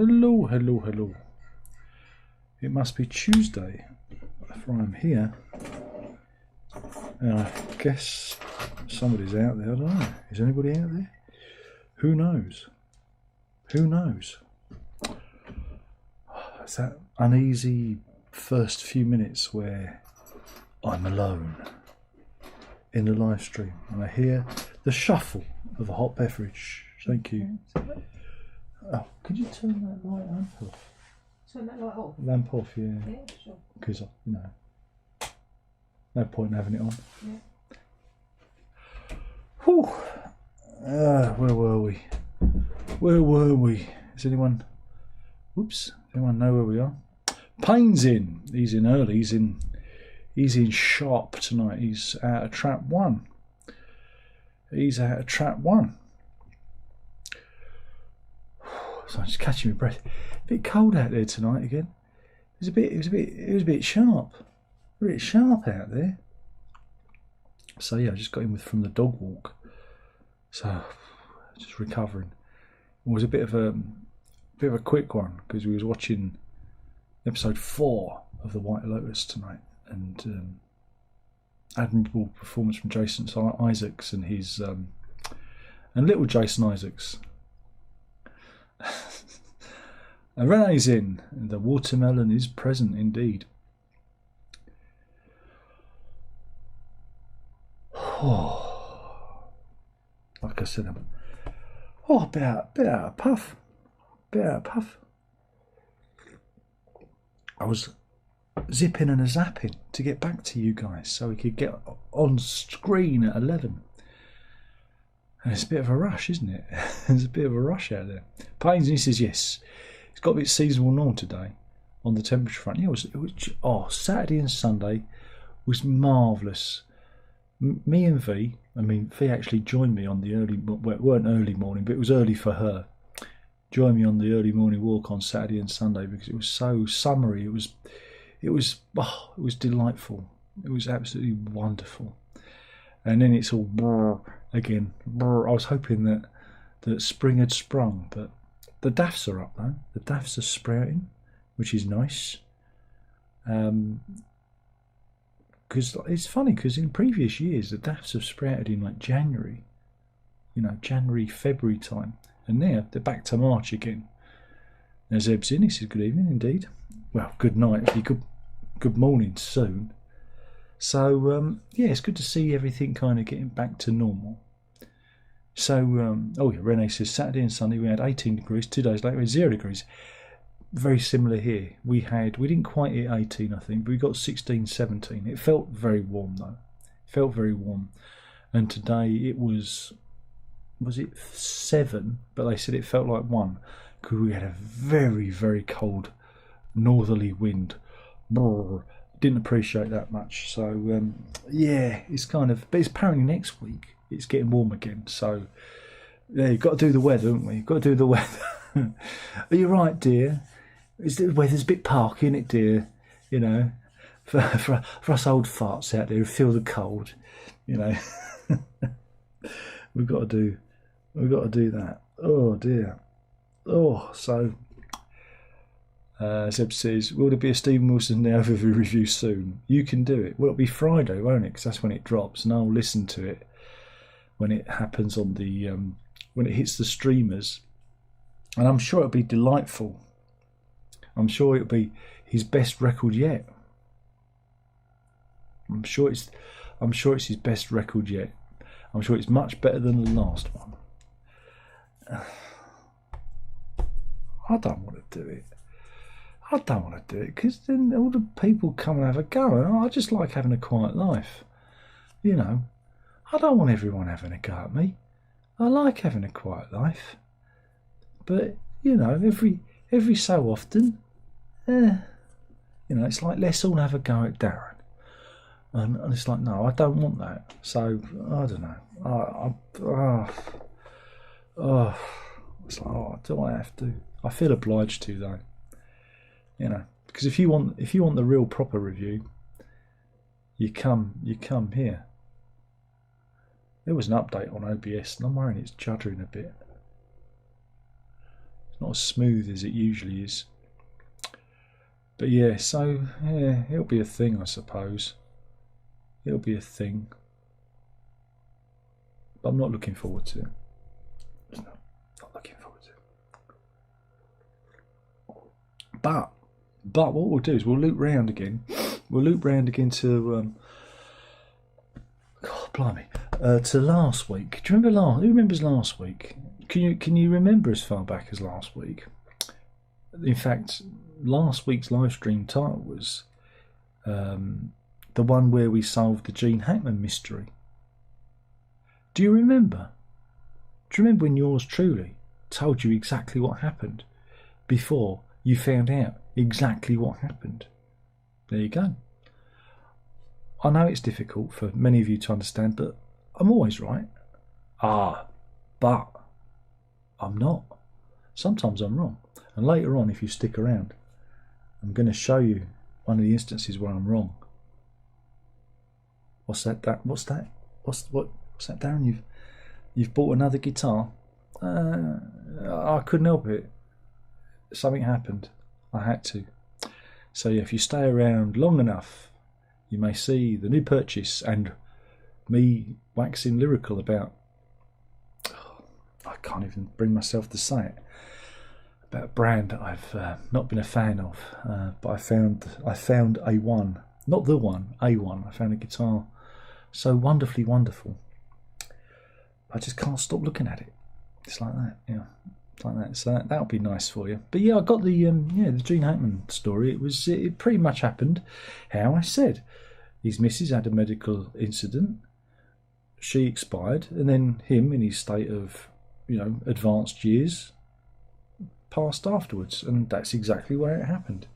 Hello, hello, hello. It must be Tuesday, for I'm here. And I guess somebody's out there. I don't know. Is anybody out there? Who knows? Who knows? It's that uneasy first few minutes where I'm alone in the live stream and I hear the shuffle of a hot beverage. Thank you. Oh, could you turn that light lamp off? Turn that light off? Lamp off, yeah. Yeah, sure. Because, you know, no point in having it on. Yeah. Whew. Where were we? Where were we? Is anyone... Whoops. Anyone know where we are? Payne's in. He's in early. He's in sharp tonight. He's out of trap one. He's out of trap one. So I'm just catching my breath. A bit cold out there tonight again. It was a bit sharp. A bit sharp out there. So yeah, I just got in from the dog walk. So just recovering. It was a bit of a quick one because we was watching episode 4 of The White Lotus tonight, and admirable performance from Jason Isaacs and his and little Jason Isaacs. And Renee's in, and the watermelon is present indeed. Oh, like I said, I'm a bit out of puff. I was zipping and a zapping to get back to you guys so we could get on screen at 11. And it's a bit of a rush, isn't it? There's a bit of a rush out there. Paynes, he says yes. It's got a bit seasonal norm today on the temperature front. Yeah, it was Saturday and Sunday was marvellous. Me and V actually joined me on the early, well, it weren't early morning, but it was early for her. Joined me on the early morning walk on Saturday and Sunday because it was so summery. It was delightful. It was absolutely wonderful. And then it's all brr again. Brr. I was hoping that spring had sprung, but the daffs are up though. The daffs are sprouting, which is nice. Because it's funny because in previous years the daffs have sprouted in like January, January, February time, and now they're back to March again. Now Zeb's in. He says good evening indeed. Well, good night. It'll be good morning soon. So yeah, it's good to see everything kind of getting back to normal. So oh yeah, Renee says Saturday and Sunday we had 18 degrees. 2 days later we had 0 degrees. Very similar here. We didn't quite hit 18, I think, but we got 16, 17. It felt very warm though. It felt very warm. And today it was it 7? But they said it felt like 1 because we had a very, very cold northerly wind. Brr. Didn't appreciate that much. So yeah, it's kind of, but it's apparently next week it's getting warm again. So yeah, you've got to do the weather, haven't we? You've got to do the weather. Are you right, dear? The weather's a bit parky, isn't it, dear? For us old farts out there who feel the cold, we've got to do that. Oh dear. Oh, so Zeb says, will there be a Stephen Wilson Now overview review soon? You can do it. Well, it'll be Friday, won't it? Because that's when it drops, and I'll listen to it when it happens on the when it hits the streamers, and I'm sure it'll be delightful. I'm sure it'll be his best record yet. I'm sure it's his best record yet. I'm sure it's much better than the last one. I don't want to do it. I don't want to do it because then all the people come and have a go, and I just like having a quiet life. I don't want everyone having a go at me. I like having a quiet life, but every so often, it's like let's all have a go at Darren, and it's like no, I don't want that. So I don't know. It's like do I have to? I feel obliged to though. Because if you want the real proper review, you come here. There was an update on OBS, and I'm worrying it's juddering a bit. not as smooth as it usually is. But yeah, so yeah, it'll be a thing, I suppose. It'll be a thing. But I'm not looking forward to it. Not looking forward to it. But what we'll do is we'll loop round again. We'll loop round again to God blimey, to last week. Do you remember who remembers last week? Can you remember as far back as last week? In fact, last week's live stream title was the one where we solved the Gene Hackman mystery. Do you remember? Do you remember when yours truly told you exactly what happened before you found out exactly what happened? There you go. I know it's difficult for many of you to understand, but I'm always right. But I'm not. Sometimes I'm wrong. And later on, if you stick around, I'm going to show you one of the instances where I'm wrong. What's that? What's that? What's that, Darren? You've bought another guitar? I couldn't help it. Something happened. I had to. So yeah, if you stay around long enough, you may see the new purchase and me waxing lyrical about. I can't even bring myself to say it. About a brand that I've not been a fan of, but I found A1, not the one, A1. I found a guitar so wonderfully wonderful. I just can't stop looking at it. It's like that, yeah, like that. So that'll be nice for you. But yeah, I got the the Gene Hackman story. It pretty much happened how I said. His missus had a medical incident. She expired, and then him, in his state of advanced years, passed afterwards, and that's exactly where it happened.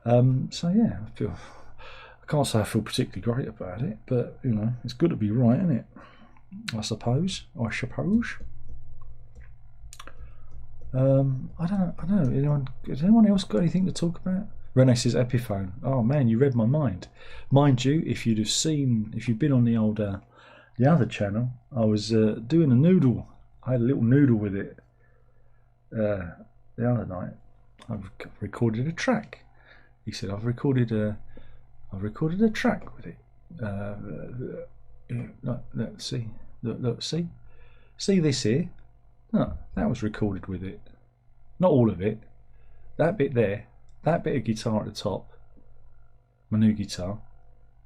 So yeah, I can't say I feel particularly great about it, but it's good to be right, isn't it? I suppose. I don't know. Has anyone else got anything to talk about? Renee says Epiphone. Oh man, you read my mind. Mind you, if you've been on the old the other channel, I was doing a noodle. I had a little noodle with it the other night. I've recorded a track. He said I've recorded a track with it. Let's see. Look, see this here. No, that was recorded with it. Not all of it. That bit there. That bit of guitar at the top. My new guitar.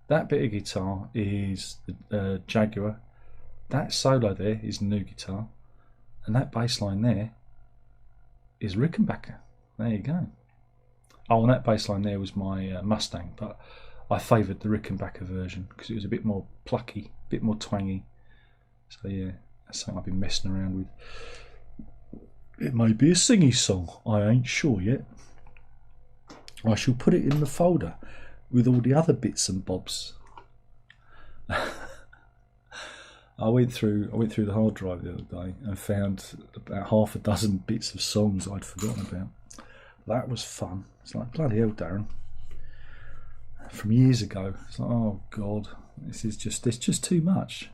That bit of guitar is the Jaguar. That solo there is the new guitar. And that bass line there is Rickenbacker. There you go. Oh, and that bass line there was my Mustang, but I favoured the Rickenbacker version because it was a bit more plucky, a bit more twangy. So yeah, that's something I've been messing around with. It may be a singy song, I ain't sure yet. I shall put it in the folder with all the other bits and bobs. I went through the hard drive the other day and found about half a dozen bits of songs I'd forgotten about. That was fun. It's like, bloody hell, Darren. From years ago. It's like, oh God, it's just too much.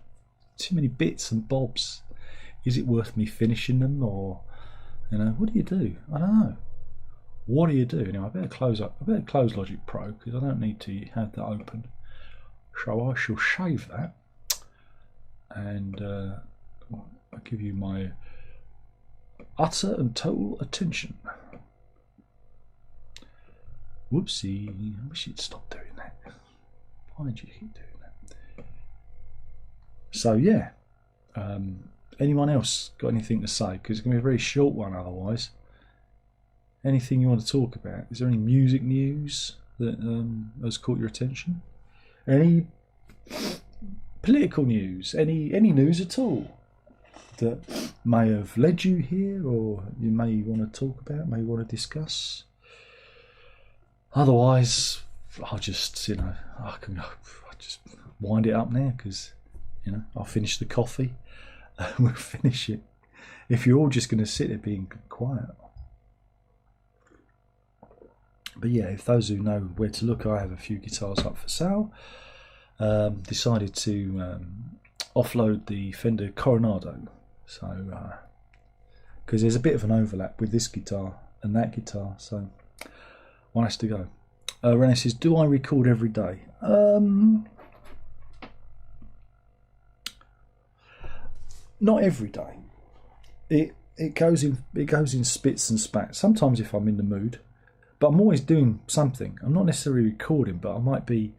Too many bits and bobs. Is it worth me finishing them, or what do you do? I don't know. What do you do? Anyway, I better close Logic Pro because I don't need to have that open. So I shall shave that, and I'll give you my utter and total attention. Whoopsie! I wish you'd stop doing that. Why do you keep doing that? So yeah, anyone else got anything to say? Because it's going to be a very short one otherwise. Anything you want to talk about? Is there any music news that has caught your attention? Any political news? Any news at all that may have led you here, or you may want to talk about, may want to discuss? Otherwise, I'll just I'll just wind it up now because I'll finish the coffee and we'll finish it. If you're all just going to sit there being quiet. But yeah, if those who know where to look, I have a few guitars up for sale. Decided to offload the Fender Coronado. So because there's a bit of an overlap with this guitar and that guitar, so one has to go. Renee says, do I record every day? Not every day. It goes in spits and spats. Sometimes if I'm in the mood, but I'm always doing something. I'm not necessarily recording, but I might be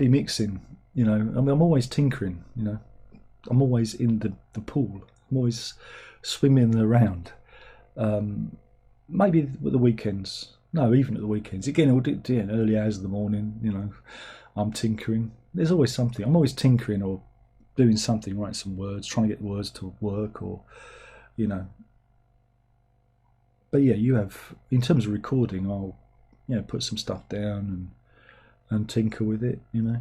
mixing. You know, I mean, I'm always tinkering. You know, I'm always in the pool. I'm always swimming around. Maybe at the weekends. No, even at the weekends. Again, it'll do in early hours of the morning. You know, I'm tinkering. There's always something. I'm always tinkering or doing something, writing some words, trying to get the words to work, or, you know. But yeah, you have, in terms of recording, I'll, you know, put some stuff down and tinker with it, you know.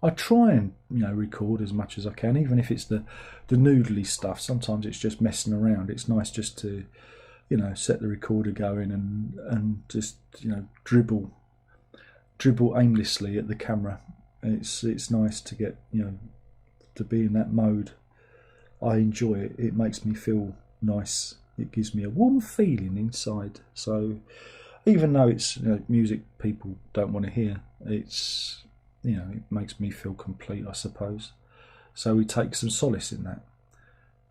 I try and, you know, record as much as I can, even if it's the noodly stuff. Sometimes it's just messing around. It's nice just to, you know, set the recorder going and just, you know, dribble aimlessly at the camera. It's nice to get, you know, to be in that mode. I enjoy it. It makes me feel nice. It gives me a warm feeling inside. So even though it's, you know, music people don't want to hear, it's, you know, it makes me feel complete, I suppose. So we take some solace in that.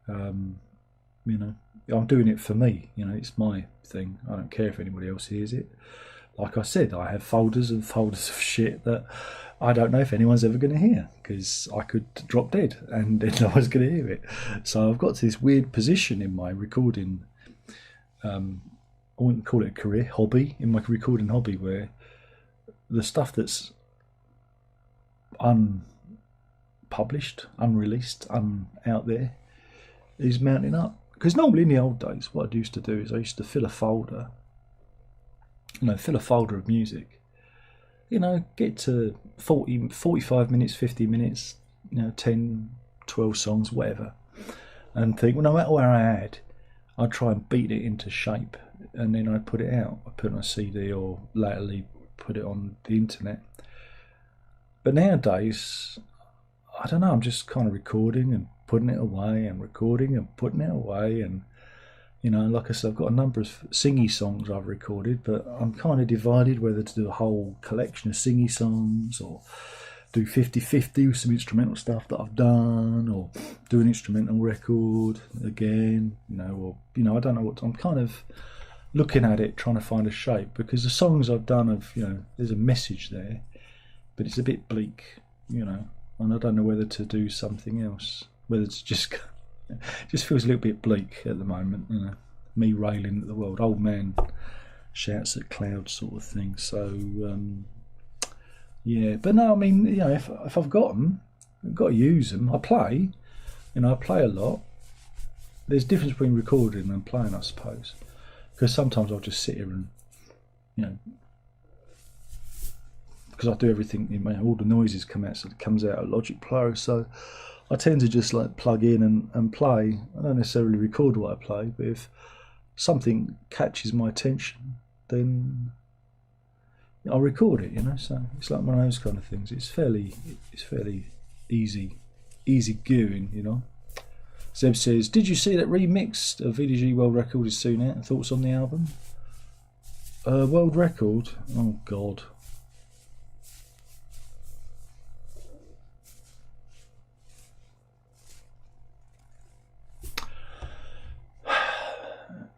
You know, I'm doing it for me. You know, it's my thing. I don't care if anybody else hears it. Like I said, I have folders and folders of shit that I don't know if anyone's ever going to hear, because I could drop dead and then no one's going to hear it. So I've got to this weird position in my recording, I wouldn't call it a career, hobby, in my recording hobby, where the stuff that's unpublished, unreleased, out there is mounting up. Because normally in the old days, what I used to do is I used to fill a folder, you know, fill a folder of music, you know, get to 40, 45 minutes, 50 minutes, you know, 10, 12 songs, whatever, and think, well, no matter where I had, I'd try and beat it into shape, and then I'd put it out. I'd put it on a CD or latterly put it on the internet. But nowadays, I don't know, I'm just kind of recording and putting it away and recording and putting it away. And, you know, like I said, I've got a number of singy songs I've recorded, but I'm kind of divided whether to do a whole collection of singy songs or do 50-50 with some instrumental stuff that I've done, or do an instrumental record again, you know, or, you know, I don't know what, I'm kind of looking at it, trying to find a shape, because the songs I've done have, you know, there's a message there, but it's a bit bleak, you know, and I don't know whether to do something else, whether it's just it just feels a little bit bleak at the moment, you know, me railing at the world, old man shouts at clouds sort of thing. So yeah, but no, I mean, you know, if I've got them, I've got to use them. I play, you know, I play a lot. There's a difference between recording and playing, I suppose, because sometimes I'll just sit here and, you know, because I do everything in my, all the noises come out, so it comes out of Logic Pro, so I tend to just like plug in and play. I don't necessarily record what I play, but if something catches my attention, then I'll record it, you know. So it's like one of those kind of things. It's fairly easy going, you know. Zeb says, did you see that remixed of VDG World Record is soon out? Thoughts on the album? World Record? Oh God.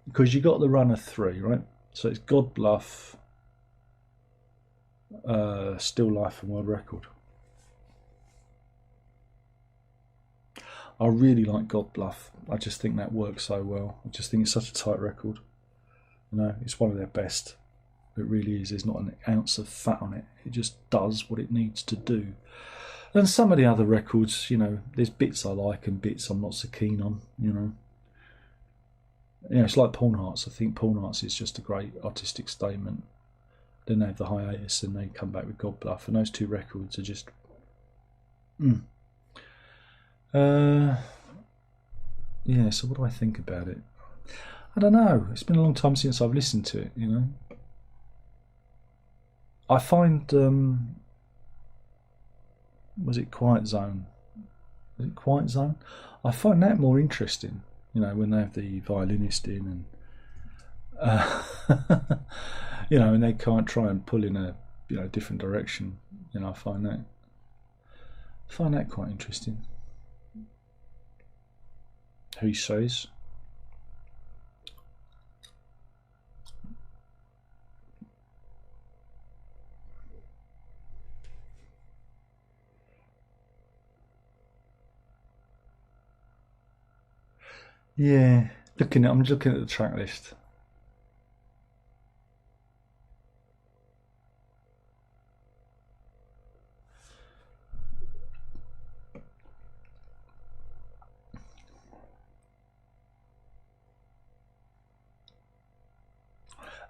Because you got the run of 3, right? So it's God Bluff, Still Life and World Record. I really like God Bluff. I just think that works so well. I just think it's such a tight record. You know, it's one of their best. It really is. There's not an ounce of fat on it. It just does what it needs to do. And some of the other records, you know, there's bits I like and bits I'm not so keen on, you know. You know, it's like Porn Hearts. I think Porn Hearts is just a great artistic statement. Then they have the hiatus and they come back with God Bluff, and those two records are just yeah, so what do I think about it? I don't know. It's been a long time since I've listened to it, you know. I find Was it Quiet Zone? Was it Quiet Zone? I find that more interesting. You know, when they have the violinist in, and you know, and they can't try and pull in a different direction. You know, I find that quite interesting. Who says? Yeah, I'm looking at the track list.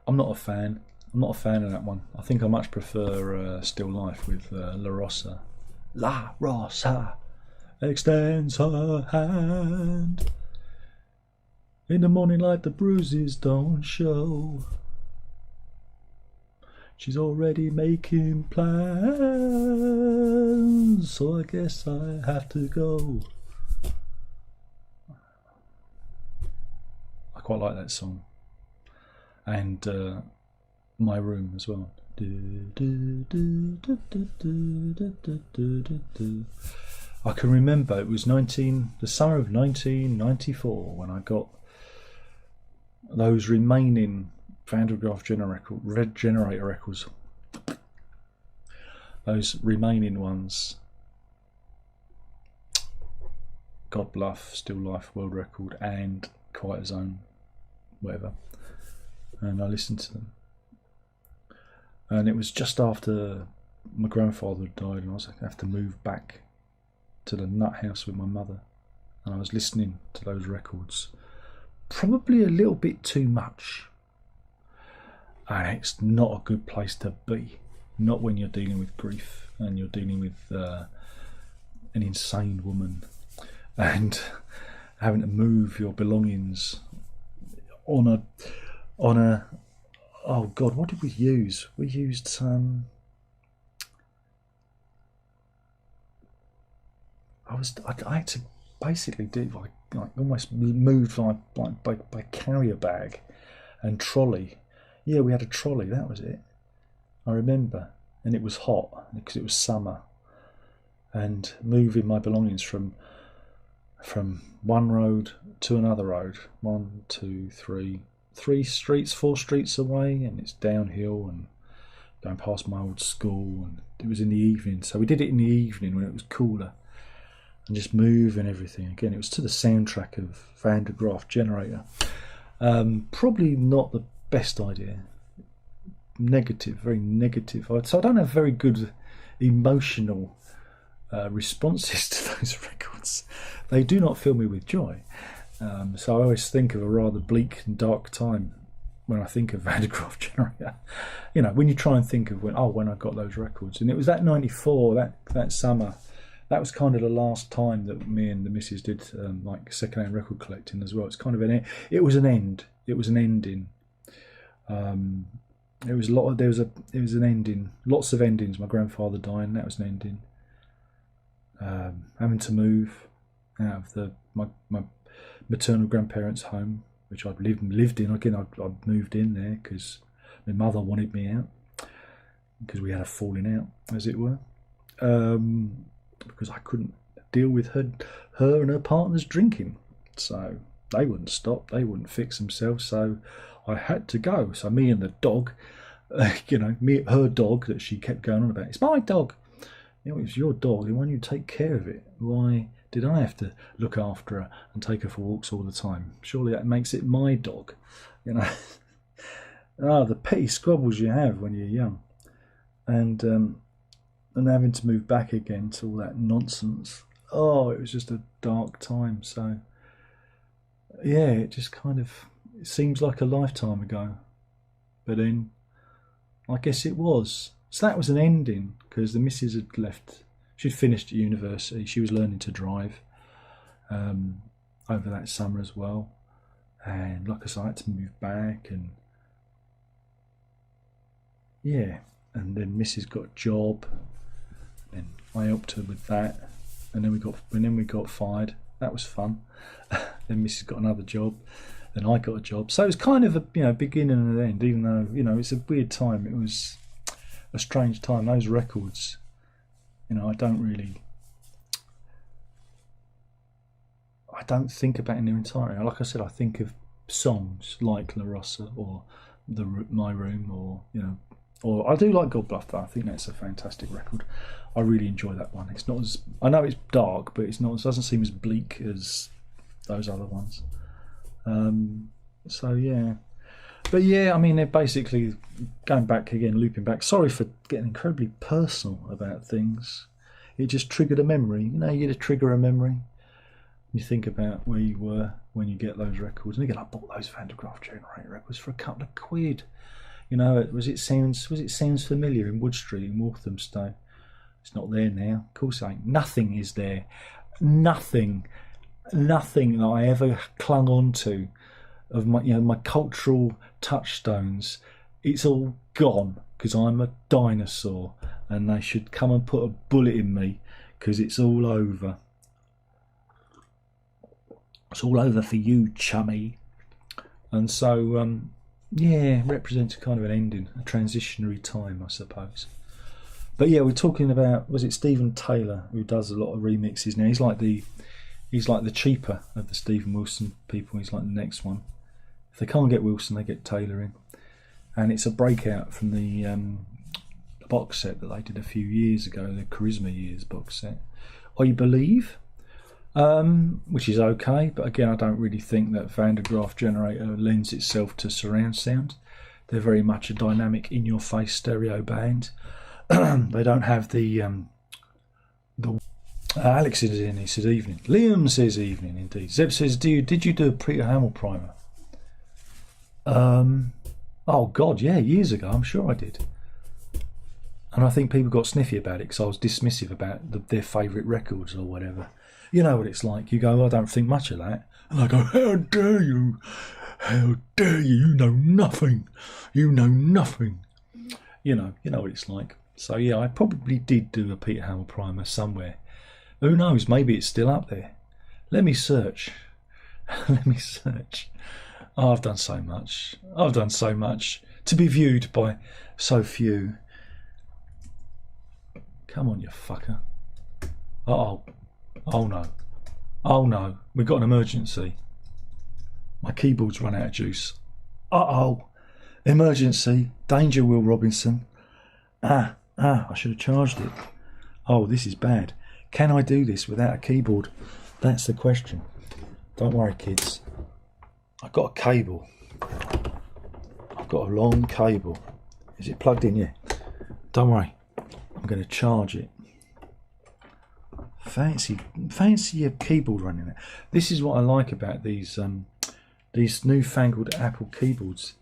I'm not a fan. I'm not a fan of that one. I think I much prefer Still Life with La Rosa. La Rosa extends her hand. In the morning light the bruises don't show. She's already making plans, so I guess I have to go. I quite like that song. And My Room as well. I can remember it was the summer of 1994 when I got those remaining Vandergraaf generator records. Those remaining ones. God Bluff, Still Life, World Record, and Quiet Zone, whatever. And I listened to them. And it was just after my grandfather had died, and I was going to have to move back to the nut house with my mother. And I was listening to those records, probably a little bit too much. And it's not a good place to be. Not when you're dealing with grief and you're dealing with an insane woman and having to move your belongings on a oh god, what did we use? We used I had to basically do like almost moved by carrier bag and trolley. Yeah, we had a trolley, that was it. I remember, and it was hot because it was summer, and moving my belongings from one road to another road, 1, 2, 3, 4 streets away, and it's downhill and going past my old school, and it was in the evening, so we did it in the evening when it was cooler, and just move and everything. Again, it was to the soundtrack of Vandergraaf Generator. Probably not the best idea. Negative, very negative. So I don't have very good emotional responses to those records. They do not fill me with joy. So I always think of a rather bleak and dark time when I think of Vandergraaf Generator. You know, when you try and think of when I got those records, and it was that '94, that summer. That was kind of the last time that me and the missus did like second-hand record collecting as well. It's kind of it was an end. It was an ending. It was an ending. Lots of endings. My grandfather dying, that was an ending. Having to move out of my maternal grandparents' home, which I'd lived in. Again, I'd moved in there because my mother wanted me out, because we had a falling out, as it were. Because I couldn't deal with her and her partner's drinking, so they wouldn't stop, they wouldn't fix themselves, so I had to go. So me and the dog, her dog that she kept going on about, it's my dog. It was your dog, why don't you take care of it? Why did I have to look after her and take her for walks all the time? Surely that makes it my dog, the petty squabbles you have when you're young. And having to move back again to all that nonsense. Oh, it was just a dark time. So, yeah, it seems like a lifetime ago. But then, I guess it was. So that was an ending, because the missus had left. She'd finished at university. She was learning to drive over that summer as well. And like I said, I had to move back. And yeah, and then missus got a job. And I helped her with that, and then we got fired. That was fun. Then Mrs. got another job, then I got a job. So it was kind of a beginning and an end. Even though it's a weird time. It was a strange time. Those records, I don't think about in their entirety. Like I said, I think of songs like La Rosa or My Room, or I do like God Bluff. I think that's a fantastic record. I really enjoy that one. It's not as, I know it's dark, but it doesn't seem as bleak as those other ones. So yeah, but yeah, I mean, they're basically going back again, looping back. Sorry for getting incredibly personal about things. It just triggered a memory. You get to trigger a memory. You think about where you were when you get those records, and again, I bought those Van de Graaff Generator records for a couple of quid. It sounds familiar in Wood Street in Walthamstow. It's not there now. Of course, ain't. Nothing is there. Nothing that I ever clung on to of my cultural touchstones. It's all gone because I'm a dinosaur, and they should come and put a bullet in me because it's all over. It's all over for you, chummy. And so, represents a kind of an ending, a transitionary time, I suppose. But yeah, we're talking about, was it Stephen Taylor, who does a lot of remixes now? He's like the cheaper of the Stephen Wilson people. He's like the next one. If they can't get Wilson, they get Taylor in. And it's a breakout from the box set that they did a few years ago, the Charisma Years box set. I Believe, which is okay, but again, I don't really think that Van de Graaff Generator lends itself to surround sound. They're very much a dynamic, in-your-face stereo band. They don't have the Alex is in. He says evening. Liam says evening indeed. Zeb says, did you do a Peter Hamill primer? Oh God, yeah, years ago. I'm sure I did. And I think people got sniffy about it because I was dismissive about their favourite records or whatever. You know what it's like. You go, I don't think much of that. And I go, how dare you? How dare you? You know nothing. You know nothing. You know what it's like. So yeah, I probably did do a Peter Hamill primer somewhere. Who knows? Maybe it's still up there. Let me search. Let me search. Oh, I've done so much. I've done so much to be viewed by so few. Come on, you fucker. Uh-oh. Oh no. Oh no. We've got an emergency. My keyboard's run out of juice. Uh-oh. Emergency. Danger, Will Robinson. I should have charged it. Oh, this is bad. Can I do this without a keyboard? That's the question. Don't worry, kids. I've got a cable. I've got a long cable. Is it plugged in? Yeah. Don't worry. I'm going to charge it. Fancy a keyboard running it. This is what I like about these newfangled Apple keyboards.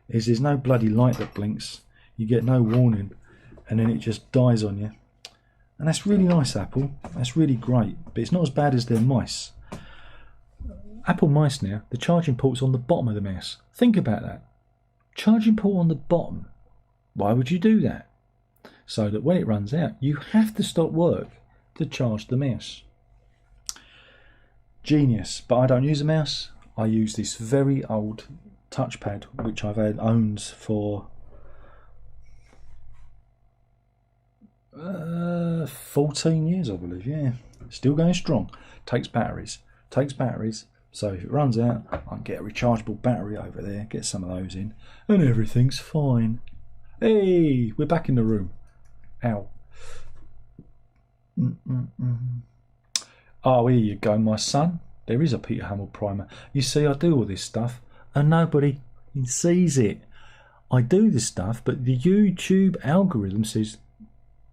Is there's no bloody light that blinks. You get no warning, and then it just dies on you. And that's really nice, Apple. That's really great. But it's not as bad as their mice. Apple mice now, the charging port's on the bottom of the mouse. Think about that. Charging port on the bottom. Why would you do that? So that when it runs out, you have to stop work to charge the mouse. Genius. But I don't use a mouse. I use this very old touchpad, which I've had owned for 14 years, I believe. Yeah, still going strong. Takes batteries. So if it runs out, I can get a rechargeable battery over there, get some of those in, and everything's fine. Hey, we're back in the room. Ow. Oh, here you go, my son. There is a Peter Hamill primer. You see, I do all this stuff, and nobody sees it. I do this stuff, but the YouTube algorithm says,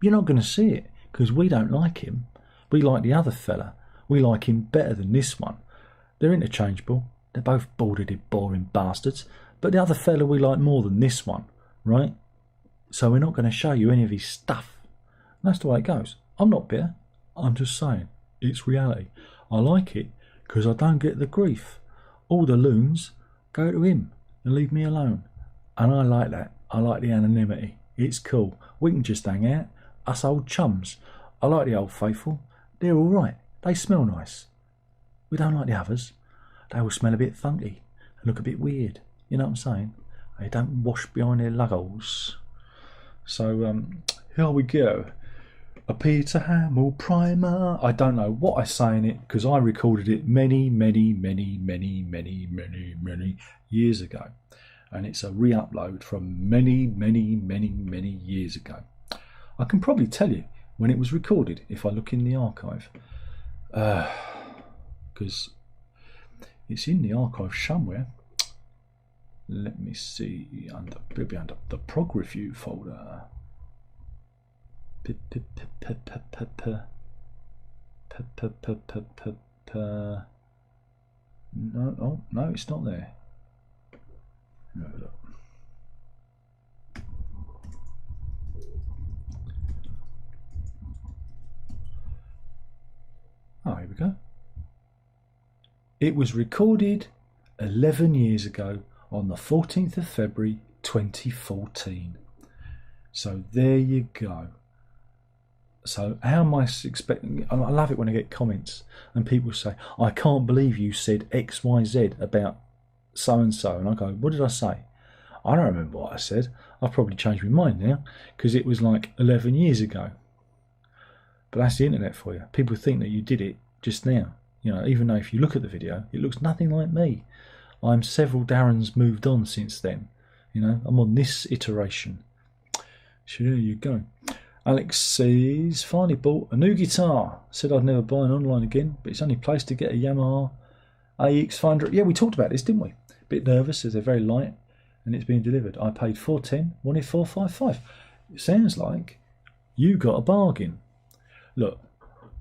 you're not going to see it, because we don't like him. We like the other fella. We like him better than this one. They're interchangeable. They're both boarded, boring bastards. But the other fella we like more than this one, right? So we're not going to show you any of his stuff. And that's the way it goes. I'm not bitter. I'm just saying, it's reality. I like it because I don't get the grief. All the loons go to him and leave me alone. And I like that. I like the anonymity. It's cool. We can just hang out. Us old chums. I like the Old Faithful. They're all right. They smell nice. We don't like the others. They all smell a bit funky and look a bit weird. You know what I'm saying? They don't wash behind their lugholes. So here we go. A Peter Hamill primer. I don't know what I say in it because I recorded it many years ago. And it's a re-upload from many years ago. I can probably tell you when it was recorded if I look in the archive. Because it's in the archive somewhere. Let me see. It'll be under the prog review folder. No, it's not there. No, look. Oh, here we go. It was recorded 11 years ago on the 14th of February 2014. So there you go. So how am I expecting? I love it when I get comments and people say, I can't believe you said XYZ about so-and-so. And I go, what did I say? I don't remember what I said. I've probably changed my mind now because it was like 11 years ago. But that's the internet for you. People think that you did it just now. You know, even though if you look at the video, it looks nothing like me. I'm several Darrens moved on since then. You know, I'm on this iteration. So there you go. Alex says, finally bought a new guitar. Said I'd never buy an online again, but it's only place to get a Yamaha AX500. Yeah, we talked about this, didn't we? Bit nervous as they're very light and it's being delivered. I paid $410, wanted $455. It sounds like you got a bargain. Look,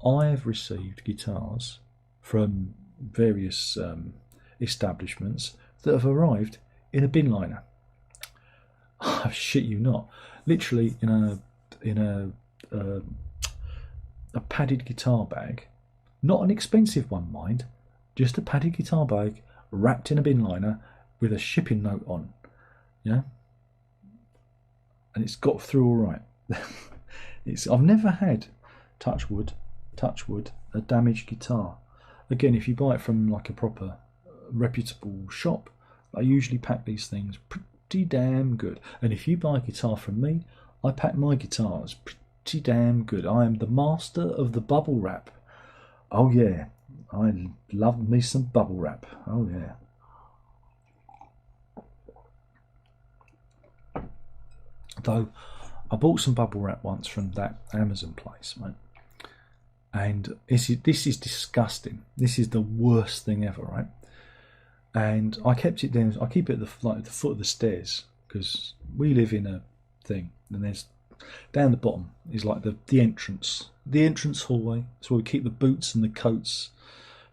I've received guitars from various establishments that have arrived in a bin liner. I shit you not. Literally in a padded guitar bag, not an expensive one, mind, just a padded guitar bag wrapped in a bin liner with a shipping note on, yeah, and it's got through all right. I've never had, touch wood, a damaged guitar. Again, if you buy it from like a proper reputable shop, I usually pack these things pretty damn good. And if you buy a guitar from me, I pack my guitars pretty damn good. I am the master of the bubble wrap. Oh yeah, I love me some bubble wrap. Oh yeah. Though I bought some bubble wrap once from that Amazon place, right? And this is disgusting. This is the worst thing ever, right? And I kept it down. I keep it at the foot of the stairs because we live in a thing, and there's down the bottom is like the entrance hallway. That's where we keep the boots and the coats.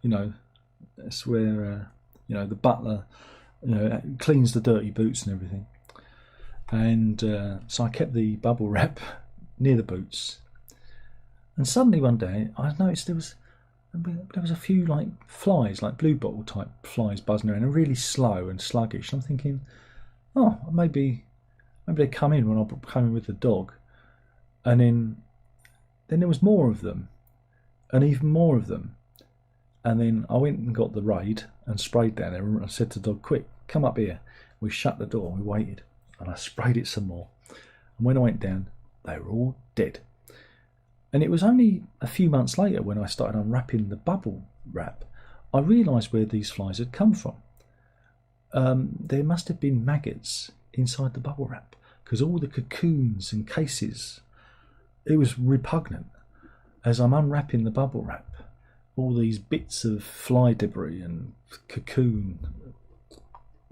You know, that's where the butler cleans the dirty boots and everything. And so I kept the bubble wrap near the boots. And suddenly one day I noticed there was a few like flies, like blue bottle type flies buzzing around, and really slow and sluggish. I'm thinking, oh, maybe they come in when I come in with the dog. And then there was more of them, and even more of them. And then I went and got the Raid and sprayed down there. And I said to the dog, quick, come up here. We shut the door and we waited. And I sprayed it some more. And when I went down, they were all dead. And it was only a few months later when I started unwrapping the bubble wrap, I realised where these flies had come from. There must have been maggots inside the bubble wrap because all the cocoons and cases, it was repugnant. As I'm unwrapping the bubble wrap, all these bits of fly debris and cocoon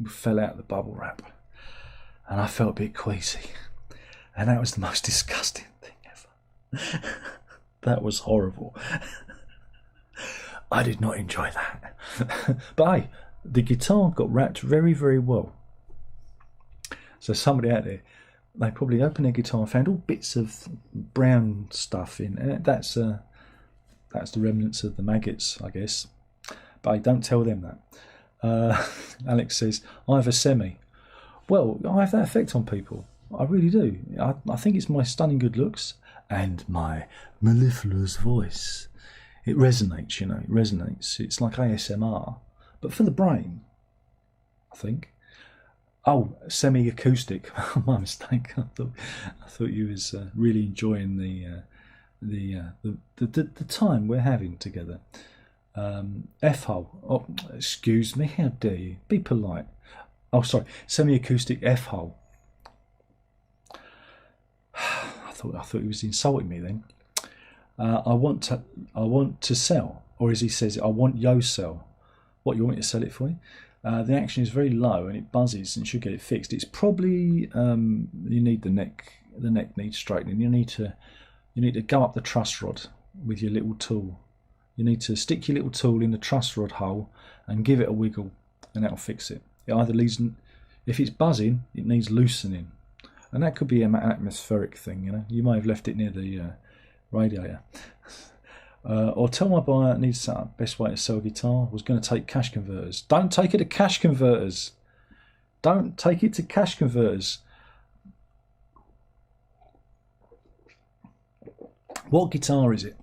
fell out of the bubble wrap. And I felt a bit queasy. And that was the most disgusting thing ever. That was horrible. I did not enjoy that. But hey, the guitar got wrapped very, very well. So somebody out there, they probably opened their guitar and found all bits of brown stuff in. And that's the remnants of the maggots, I guess. But hey, don't tell them that. Alex says, I have a semi. Well, I have that effect on people. I really do. I think it's my stunning good looks and my mellifluous voice. It resonates, you know, it resonates. It's like ASMR, but for the brain, I think. Oh, semi-acoustic. My mistake. I thought you was really enjoying the time we're having together. F-hole. Oh, excuse me. How dare you? Be polite. Oh, sorry. Semi-acoustic F-hole. I thought he was insulting me then. I want to sell, or as he says, I want yo sell. What, you want me to sell it for you? The action is very low and it buzzes and should get it fixed. It's probably you need the neck. The neck needs straightening. You need to go up the truss rod with your little tool. You need to stick your little tool in the truss rod hole and give it a wiggle, and that'll fix it. It either needs, if it's buzzing, it needs loosening, and that could be an atmospheric thing. You know, you may have left it near the radiator. Or tell my buyer it needs setup. Best way to sell a guitar was going to take cash converters. Don't take it to cash converters. Don't take it to cash converters. What guitar is it?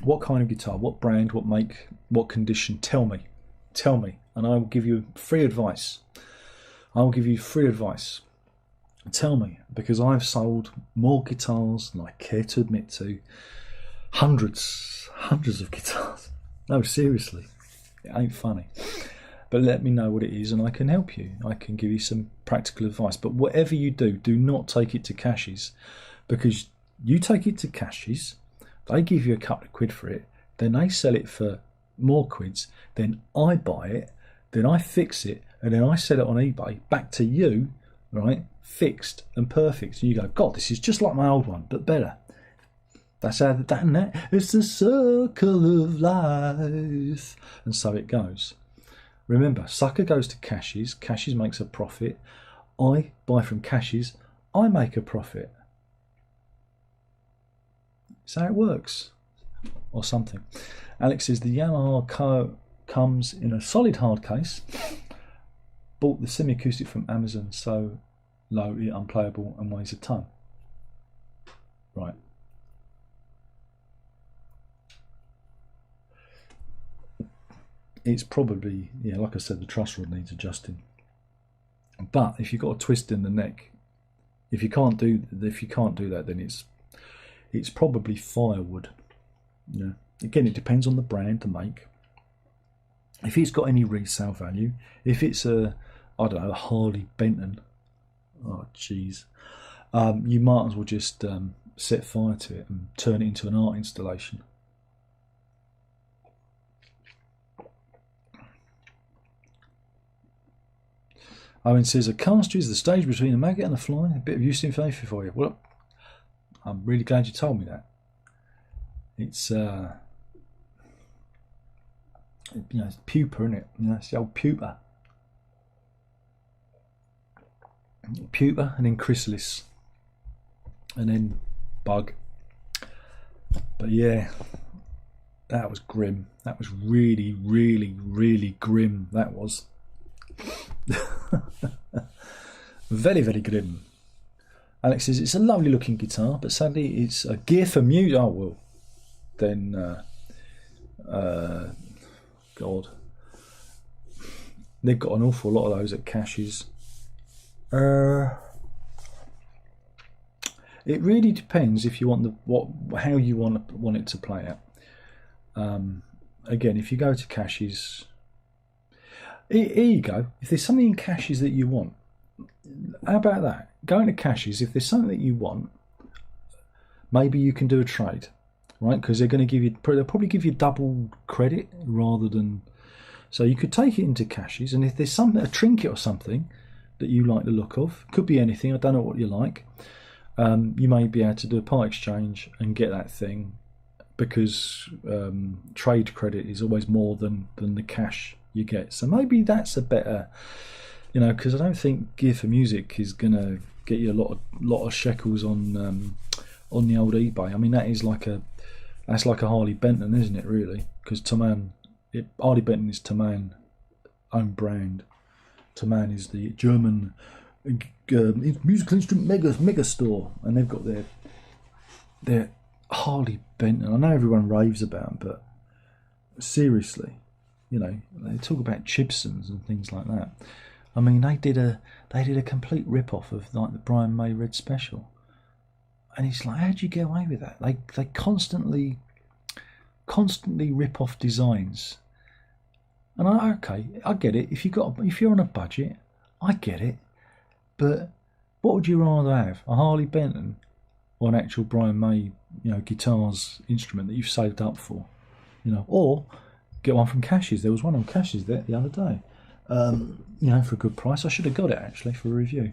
What kind of guitar? What brand? What make? What condition? Tell me. Tell me, and I will give you free advice. I will give you free advice. Tell me, because I've sold more guitars than I care to admit to. Hundreds of guitars. No, seriously, it ain't funny. But let me know what it is and I can help you. I can give you some practical advice. But whatever you do, do not take it to Cashies, because you take it to Cashies, they give you a couple of quid for it, then they sell it for more quids, then I buy it, then I fix it, and then I sell it on eBay back to you, right, fixed and perfect. And you go, God, this is just like my old one, but better. That's how that it's the circle of life, and so it goes. Remember, sucker goes to Cashies. Cashies makes a profit. I buy from Cashies. I make a profit. That's how it works, or something. Alex says the Yamaha comes in a solid hard case. Bought the semi-acoustic from Amazon, so low, unplayable, and weighs a ton. Right. It's probably, yeah, like I said, the truss rod needs adjusting. But if you've got a twist in the neck, if you can't do that, then it's probably firewood. Yeah. Again, it depends on the brand, the make. If it's got any resale value, if it's a Harley Benton, oh jeez, you might as well just set fire to it and turn it into an art installation. Owen says, a caster is the stage between a maggot and a fly. A bit of use in faith for you. Well, I'm really glad you told me that. It's it's pupa, isn't it? It's the old pupa. Pupa, and then chrysalis, and then bug. But yeah, that was grim. That was really, really, really grim. That was. Very, very grim. Alex says it's a lovely looking guitar, but sadly it's a gear for music. Oh well, then God, they've got an awful lot of those at Cashies. It really depends if you want how you want it to play out. Again, if you go to Cashies, here you go. If there's something in Cashies that you want, how about that? Going to Cashies, if there's something that you want, maybe you can do a trade, right? Because they'll probably give you double credit rather than. So you could take it into Cashies, and if there's a trinket or something that you like the look of, could be anything. I don't know what you like. You may be able to do a part exchange and get that thing, because trade credit is always more than the cash you get. So maybe that's a better, because I don't think Gear for Music is gonna get you a lot of shekels on the old eBay. I mean, that's like a Harley Benton, isn't it? Really, because Harley Benton is Thomann own brand. Thomann is the German musical instrument mega store, and they've got their Harley Benton. I know everyone raves about them, but seriously, they talk about Chibsons and things like that. I mean, they did a complete rip off of like the Brian May Red Special, and it's like, how do you get away with that? They constantly rip off designs, and I get it. If you're on a budget, I get it. But what would you rather have, a Harley Benton or an actual Brian May, guitars instrument that you've saved up for, or get one from Cash's? There was one on Cash's there the other day, for a good price. I should have got it actually for a review.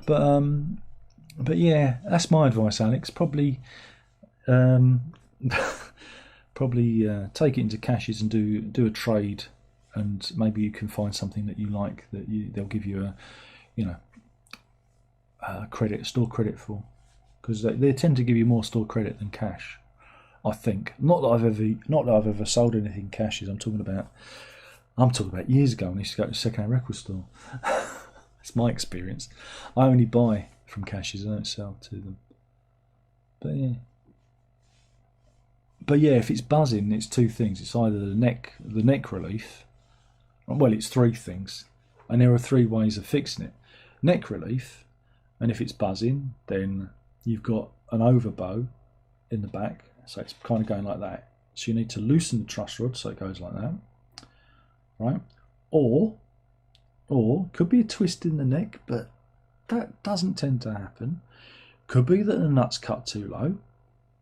But yeah, that's my advice, Alex. Probably take it into Cash's and do a trade, and maybe you can find something that you like that they'll give you store credit for, because they tend to give you more store credit than cash, I think. Not that I've ever sold anything Cash's. I'm talking about years ago when I used to go to a second-hand record store. It's my experience. I only buy from Cash's. I don't sell to them. But yeah, if it's buzzing, it's two things. It's either the neck relief. Well, it's three things, and there are three ways of fixing it. Neck relief, and if it's buzzing, then you've got an overbow in the back, so it's kind of going like that. So you need to loosen the truss rod so it goes like that, right? Or could be a twist in the neck, but that doesn't tend to happen. Could be that the nut's cut too low.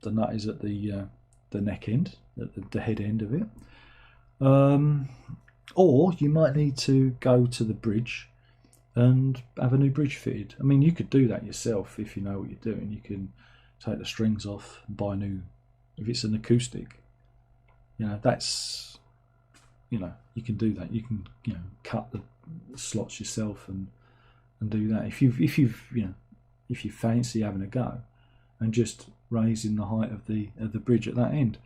The nut is at the neck end, at the head end of it. Or you might need to go to the bridge and have a new bridge fitted. I mean, you could do that yourself if you know what you're doing. You can take the strings off and buy new. If it's an acoustic, that's, you can do that. You can, cut the slots yourself and do that. If you fancy having a go and just raising the height of the bridge at that end.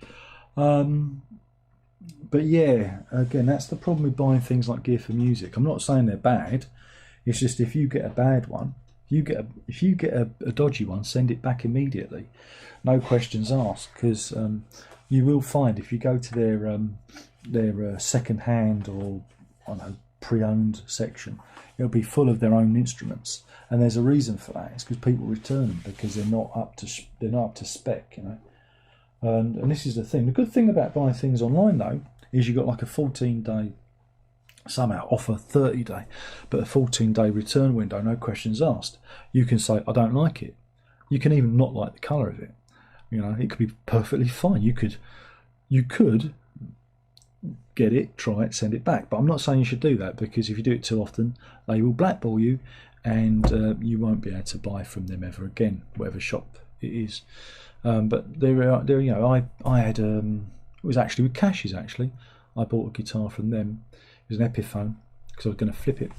But yeah, again, that's the problem with buying things like gear for music. I'm not saying they're bad. It's just, if you get a bad one, if you get a dodgy one, send it back immediately, no questions asked. Because you will find, if you go to their second-hand or pre-owned section, it'll be full of their own instruments, and there's a reason for that. It's because people return them because they're not up to spec, And this is the thing. The good thing about buying things online, though, is you've got like a 14-day, somehow offer 30-day, but a 14-day return window, no questions asked. You can say, I don't like it. You can even not like the colour of it. It could be perfectly fine. You could get it, try it, send it back. But I'm not saying you should do that, because if you do it too often, they will blackball you, and you won't be able to buy from them ever again, whatever shop it is. But I had it was actually with Cash's. Actually, I bought a guitar from them. It was an Epiphone, because I was going to flip it,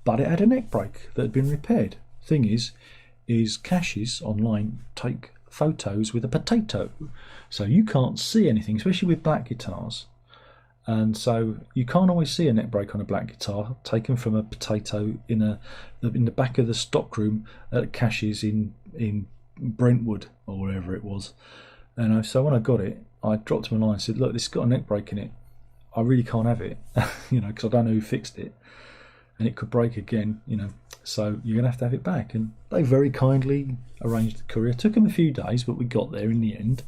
but it had a neck break that had been repaired. Thing is Cash's online take photos with a potato, so you can't see anything, especially with black guitars. And so you can't always see a neck break on a black guitar taken from a potato in the back of the stockroom at Cash's in Brentwood or wherever it was. And so when I got it, I dropped him a line and said, look, this has got a neck break in it. I really can't have it, because I don't know who fixed it, and it could break again, so you're going to have it back. And they very kindly arranged the courier. It took them a few days, but we got there in the end.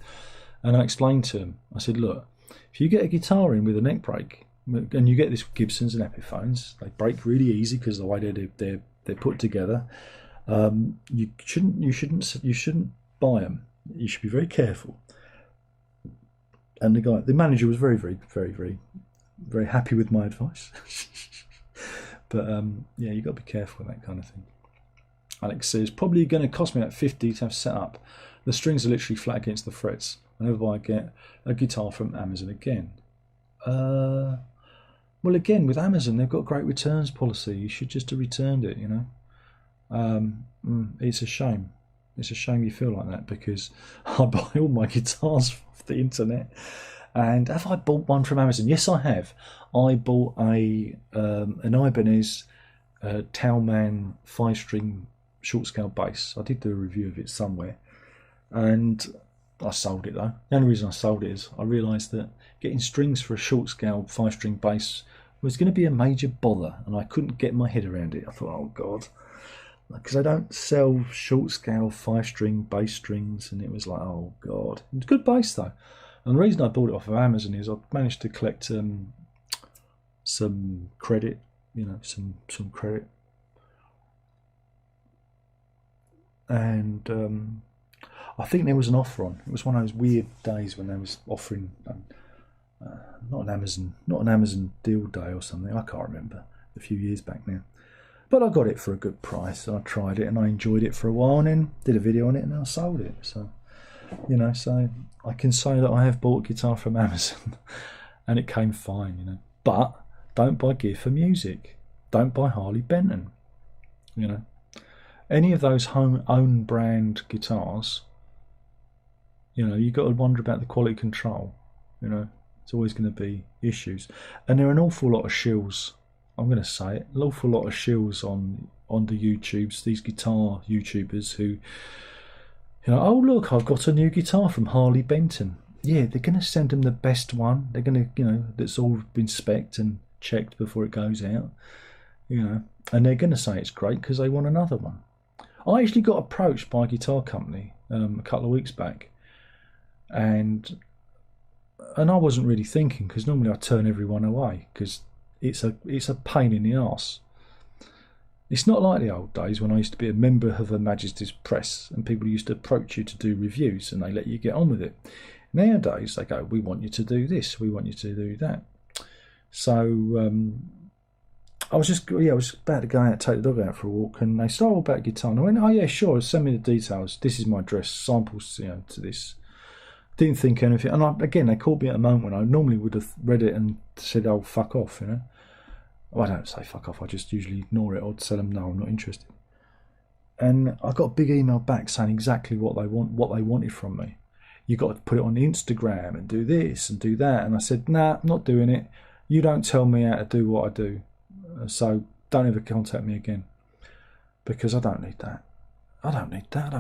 And I explained to them, I said, look, if you get a guitar in with a neck break, and you get this with Gibsons and Epiphones, they break really easy because the way they're put together. You shouldn't buy them. You should be very careful. And the manager was very, very, very, very, very happy with my advice. But yeah, you've got to be careful with that kind of thing. Alex says, probably going to cost me about 50 to have set up. The strings are literally flat against the frets. Whenever I get a guitar from Amazon again. Well, again, with Amazon, they've got great returns policy. You should just have returned it, It's a shame. It's a shame you feel like that, because I buy all my guitars off the internet. And have I bought one from Amazon? Yes, I have. I bought an Ibanez Talman 5-string short scale bass. I did do a review of it somewhere, and I sold it though. The only reason I sold it is I realised that getting strings for a short scale 5-string bass was going to be a major bother, and I couldn't get my head around it. I thought, oh God, because I don't sell short scale 5-string bass strings, and it was like, oh God. It's good bass though. And the reason I bought it off of Amazon is I managed to collect some credit, some credit, and I think there was an offer on. It was one of those weird days when they was offering not an Amazon deal day or something. I can't remember. A few years back now, but I got it for a good price, and I tried it and I enjoyed it for a while, and then did a video on it, and I sold it. So, so I can say that I have bought a guitar from Amazon, and it came fine, But don't buy gear for music. Don't buy Harley Benton. Any of those own brand guitars. You've got to wonder about the quality control. It's always going to be issues. And there are an awful lot of shills, I'm going to say it, an awful lot of shills on the YouTubes, these guitar YouTubers who, oh look, I've got a new guitar from Harley Benton. Yeah, they're going to send them the best one. They're going to, that's all been spec'd and checked before it goes out. And they're going to say it's great because they want another one. I actually got approached by a guitar company a couple of weeks back. And I wasn't really thinking, because normally I turn everyone away because it's a pain in the arse. It's not like the old days when I used to be a member of Her Majesty's Press and people used to approach you to do reviews and they let you get on with it. Nowadays they go, we want you to do this, we want you to do that. So I was about to go out, take the dog out for a walk, and they said, oh, about guitar. And I went, oh yeah, sure, send me the details. This is my address, samples to this. Didn't think anything, and again, they caught me at a moment when I normally would have read it and said, "Oh, fuck off," Well, I don't say fuck off. I just usually ignore it or tell them, "No, I'm not interested." And I got a big email back saying exactly what they wanted from me. You got to put it on Instagram and do this and do that. And I said, "Nah, I'm not doing it. You don't tell me how to do what I do, so don't ever contact me again, because I don't need that. I don't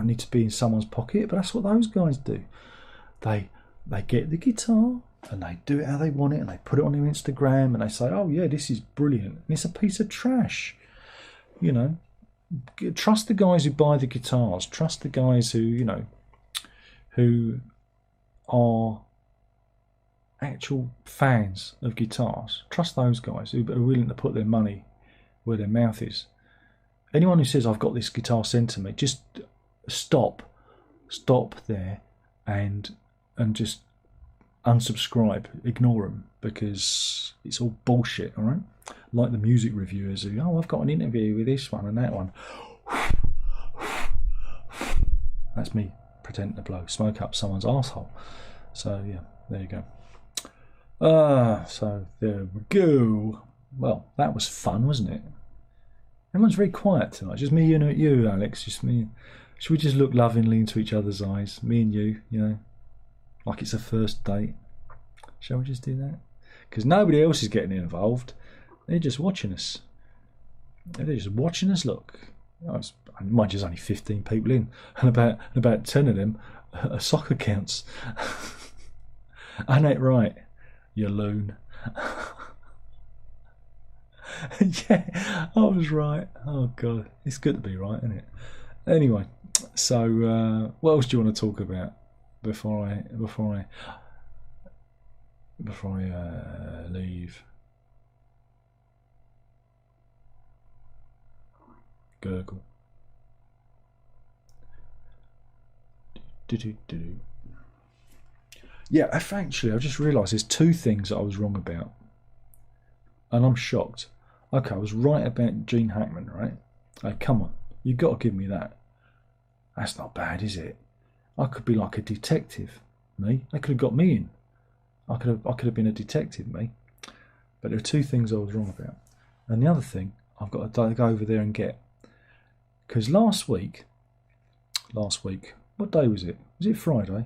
need to be in someone's pocket." But that's what those guys do. They get the guitar and they do it how they want it, and they put it on their Instagram and they say, oh yeah, this is brilliant, and it's a piece of trash. Trust the guys who buy the guitars. Trust the guys who who are actual fans of guitars. Trust those guys who are willing to put their money where their mouth is. Anyone who says, I've got this guitar sent to me, just stop there and just unsubscribe, ignore them, because it's all bullshit. All right, like the music reviewers who, oh, I've got an interview with this one and that one. That's me pretending to blow smoke up someone's asshole. So yeah, there you go. So there we go. Well, that was fun, wasn't it? Everyone's very quiet tonight. Just me and you, Alex. Just me. Should we just look lovingly into each other's eyes, me and you, like it's a first date? Shall we just do that? Because nobody else is getting involved. They're just watching us. They're just watching us look. Mind you, there's only 15 people in, and about 10 of them are soccer accounts. Ain't that right, you loon? Yeah, I was right. Oh God, it's good to be right, isn't it? Anyway, so what else do you want to talk about before I leave? Gurgle. Yeah, actually, I just realised there's two things that I was wrong about, and I'm shocked. Okay, I was right about Gene Hackman, right? Hey, come on, you've got to give me that. That's not bad, is it? I could be like a detective, me. They could have got me in. I could have been a detective, me. But there are two things I was wrong about, and the other thing I've got to go over there and get. Because last week, what day was it? Was it Friday?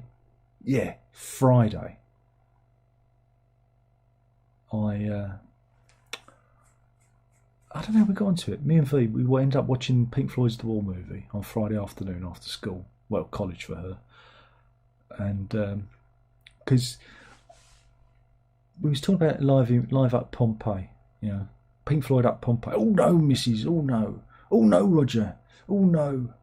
Yeah, Friday. I don't know how we got into it. Me and V, we ended up watching Pink Floyd's The Wall movie on Friday afternoon after school. Well, college for her. and because we was talking about live up Pompeii, you know, Pink Floyd up Pompeii. Oh no, Mrs. Oh no, Roger. Oh no.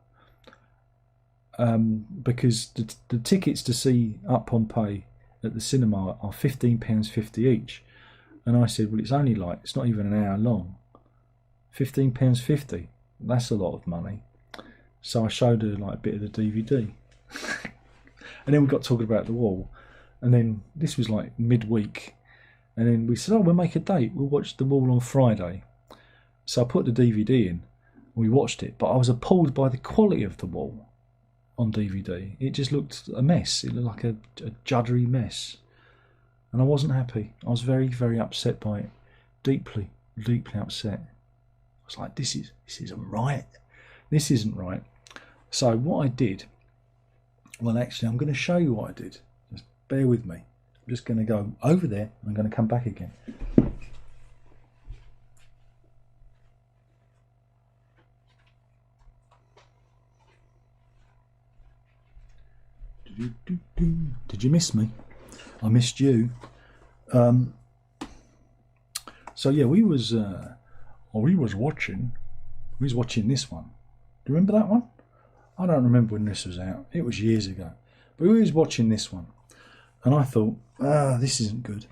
Because the tickets to see Up Pompeii at the cinema are £15.50 each, and I said, well, it's only like, it's not even an hour long. £15.50. That's a lot of money. So I showed her like a bit of the DVD, and then we got talking about the wall, and then this was like midweek, and then we said, oh, we'll make a date. We'll watch the wall on Friday. So I put the DVD in, and we watched it, but I was appalled by the quality of the wall on DVD. It just looked a mess. It looked like a juddery mess, and I wasn't happy. I was very, very upset by it. Deeply, deeply upset. I was like, this isn't right. This isn't right. So what I did, well, actually, I'm going to show you what I did. Just bear with me. I'm just going to go over there. I'm going to come back again. Did you miss me? I missed you. So yeah, we was watching this one. Do you remember that one? I don't remember when this was out. It was years ago. But we was watching this one, and I thought, this isn't good.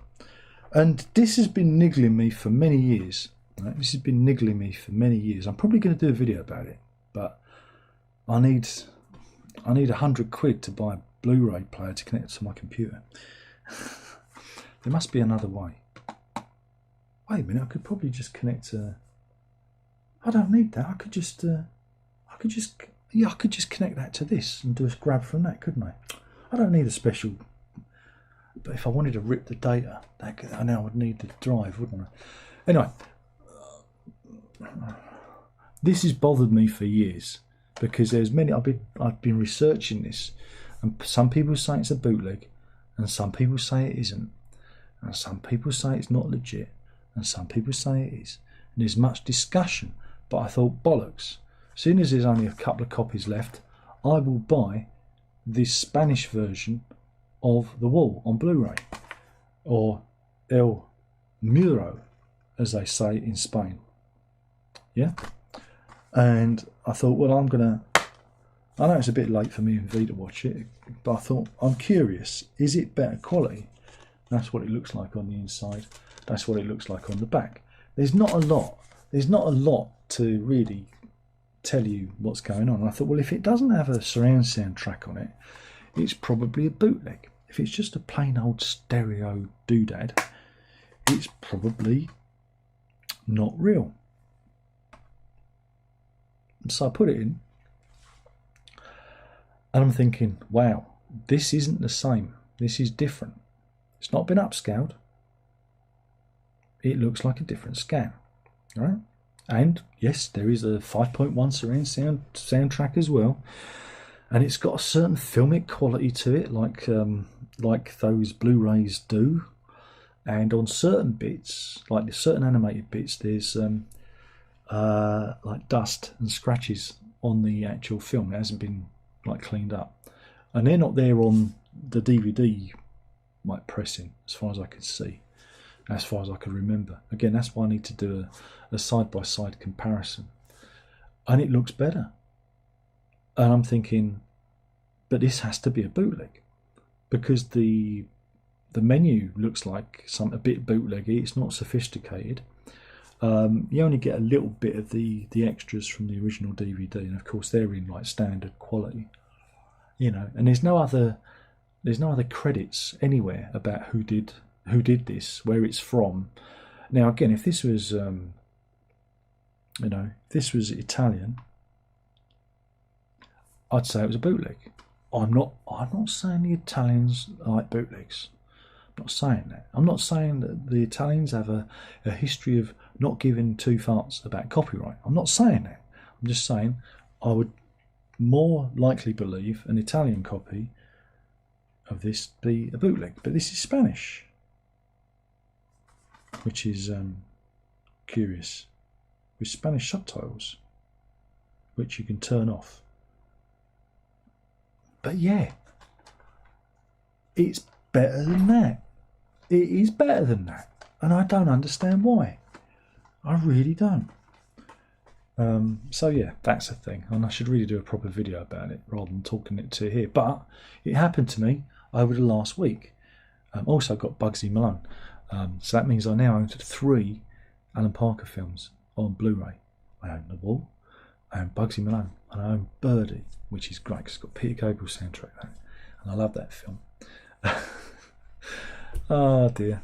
And this has been niggling me for many years. Right? This has been niggling me for many years. I'm probably going to do a video about it, but I need £100 to buy a Blu-ray player to connect to my computer. There must be another way. Wait a minute, I could probably just connect I don't need that. I could just connect that to this and do a grab from that, couldn't I? I don't need a special. But if I wanted to rip the data, I now would need the drive, wouldn't I? Anyway, this has bothered me for years because there's many. I've been researching this, and some people say it's a bootleg, and some people say it isn't, and some people say it's not legit, and some people say it is. And there's much discussion, but I thought, bollocks. Seeing as there's only a couple of copies left, I will buy this Spanish version of The Wall on Blu-ray, or El Muro, as they say in Spain. Yeah? And I thought, well, I know it's a bit late for me and V to watch it, but I thought, I'm curious, is it better quality? That's what it looks like on the inside. That's what it looks like on the back. There's not a lot to really tell you what's going on. And I thought, well, if it doesn't have a surround sound track on it, it's probably a bootleg. If it's just a plain old stereo doodad, it's probably not real. So I put it in, and I'm thinking, wow, this isn't the same. This is different. It's not been upscaled. It looks like a different scan, right? And yes, there is a 5.1 surround soundtrack as well, and it's got a certain filmic quality to it, like those Blu-rays do. And on certain bits, like certain animated bits, there's like dust and scratches on the actual film. It hasn't been like cleaned up, and they're not there on the DVD like pressing, as far as I could see, as far as I could remember. Again, that's why I need to do a side-by-side comparison, and it looks better. And I'm thinking, but this has to be a bootleg, because the menu looks like a bit bootleggy. It's not sophisticated. You only get a little bit of the extras from the original DVD, and of course they're in like standard quality, you know. And there's no other credits anywhere about who did this, where it's from. Now again, if this was if this was Italian, I'd say it was a bootleg. I'm not saying the Italians like bootlegs. I'm not saying that. I'm not saying that the Italians have a history of not giving two farts about copyright. I'm not saying that. I'm just saying I would more likely believe an Italian copy of this be a bootleg. But this is Spanish, which is curious, with Spanish subtitles, which you can turn off. But yeah, it's better than that. It is better than that, and I don't understand why. I really don't. So yeah, that's a thing, and I should really do a proper video about it rather than talking it to here. But it happened to me over the last week. Also got Bugsy Malone, so that means I now own 3 Alan Parker films on Blu-ray. I own The Wall, I own Bugsy Malone, and I own Birdie, which is great because it's got Peter Gabriel's soundtrack there, and I love that film. Oh dear,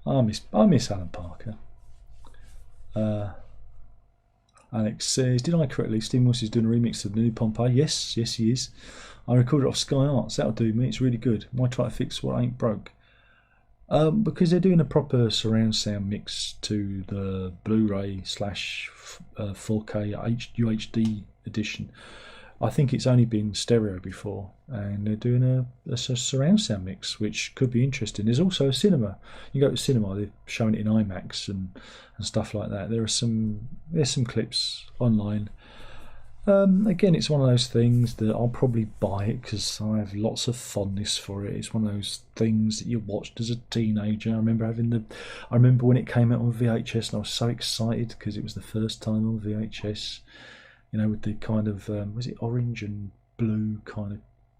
I miss Alan Parker. Alex says, did I correctly? Steve Moss is doing a remix of the new Pompeii. Yes, he is. I recorded it off Sky Arts. That'll do me. It's really good. Why try to fix what ain't broke? Because they're doing a proper surround sound mix to the Blu-ray / 4K UHD edition. I think it's only been stereo before, and they're doing a surround sound mix, which could be interesting. There's also a cinema. You go to cinema, they're showing it in IMAX and stuff like that. There's some clips online. Again, it's one of those things that I'll probably buy it because I have lots of fondness for it. It's one of those things that you watched as a teenager. I remember when it came out on VHS, and I was so excited because it was the first time on VHS. You know, with the kind of was it orange and blue kind of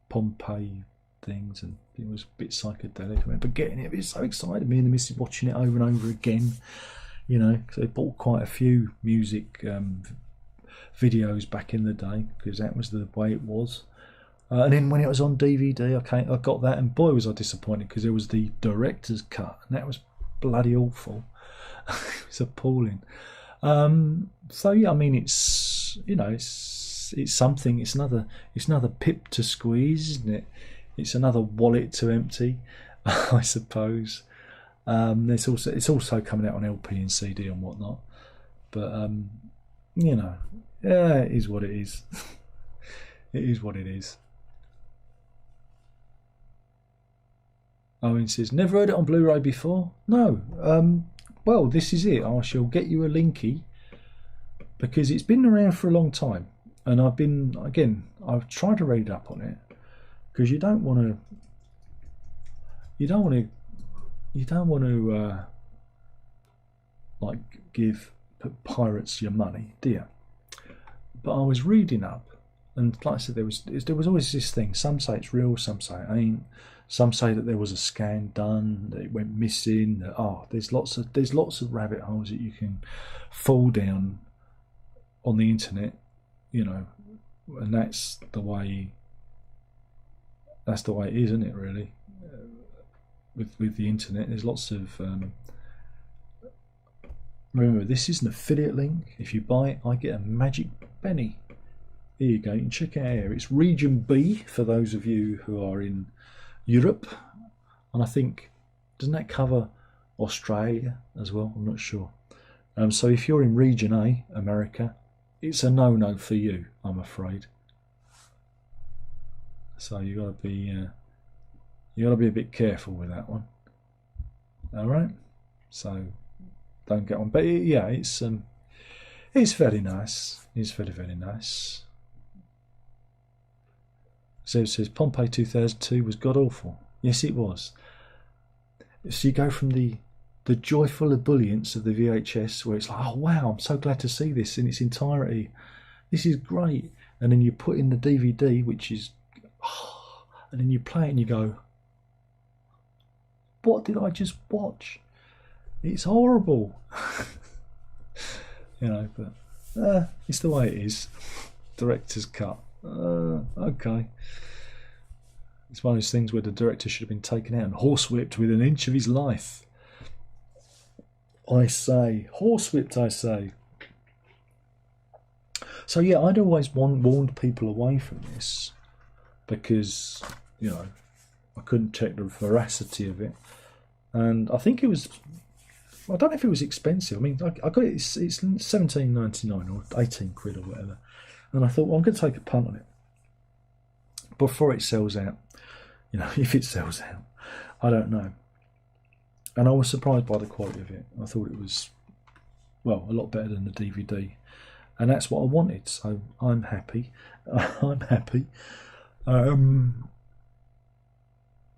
Pompeii things, and it was a bit psychedelic. I remember getting it. It was so excited. Me and the missus watching it over and over again. You know, because they bought quite a few music videos back in the day because that was the way it was. And then when it was on DVD, I got that, and boy was I disappointed because there was the director's cut, and that was bloody awful. It was appalling. So yeah, I mean, it's something. It's another pip to squeeze, isn't it? It's another wallet to empty, I suppose. It's also coming out on LP and CD and whatnot. But yeah, it is what it is. It is what it is. Owen says, never heard it on Blu-ray before. No. Well, this is it. I shall get you a linky because it's been around for a long time, and I've tried to read up on it because you don't want to like give pirates your money, do you? But I was reading up, and like I said, there was always this thing. Some say it's real, some say it ain't. Some say that there was a scan done, that it went missing. That there's lots of rabbit holes that you can fall down on the internet, you know, and that's the way it is, isn't it? Really, with the internet, there's lots of. Remember, this is an affiliate link. If you buy it, I get a magic penny. Here you go. You can check it out here. It's Region B for those of you who are in Europe, and I think, doesn't that cover Australia as well? I'm not sure. So if you're in Region A, America, it's a no-no for you, I'm afraid. So you got to be a bit careful with that one. All right. So don't get on. But yeah, it's very nice. It's very, very nice. So it says Pompeii 2002 was god awful. Yes, it was. So you go from the joyful ebullience of the VHS, where it's like, oh wow, I'm so glad to see this in its entirety. This is great. And then you put in the DVD, which is, and then you play it and you go, what did I just watch? It's horrible. You know, but it's the way it is. Director's cut. Okay. It's one of those things where the director should have been taken out and horsewhipped within an inch of his life. I say. Horsewhipped, I say. So yeah, I'd always warned people away from this because, you know, I couldn't check the veracity of it. And I think it was, I don't know if it was expensive. I mean, I got it, it's £17.99 or 18 quid or whatever. And I thought, well, I'm going to take a punt on it before it sells out. You know, if it sells out, I don't know. And I was surprised by the quality of it. I thought it was, well, a lot better than the DVD. And that's what I wanted, so I'm happy. I'm happy.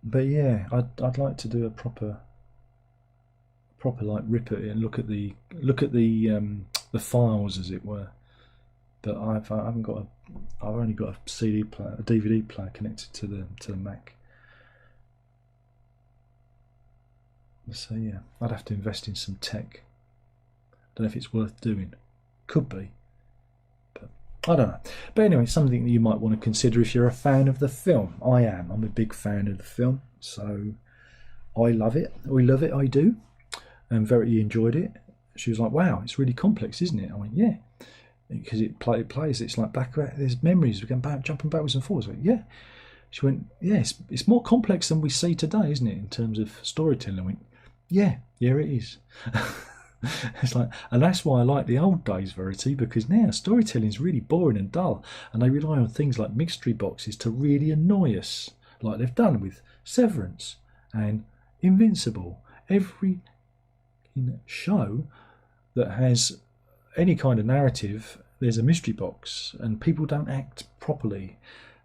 But yeah, I'd like to do a proper like rip at it and look at the files, as it were. But I haven't got I've only got a CD player, a DVD player connected to the Mac. So yeah, I'd have to invest in some tech. Don't know if it's worth doing. Could be, but I don't know. But anyway, something that you might want to consider if you're a fan of the film. I am. I'm a big fan of the film, so I love it. We love it. I do. And Verity enjoyed it. She was like, "Wow, it's really complex, isn't it?" I went, "Yeah," because it plays. It's like there's memories. We're going back, jumping backwards and forwards. I went, "Yeah." She went, "Yeah, it's more complex than we see today, isn't it, in terms of storytelling?" I went, "Yeah, it is." It's like, and that's why I like the old days, Verity, because now storytelling is really boring and dull, and they rely on things like mystery boxes to really annoy us, like they've done with Severance and Invincible. Every show that has any kind of narrative, there's a mystery box, and people don't act properly.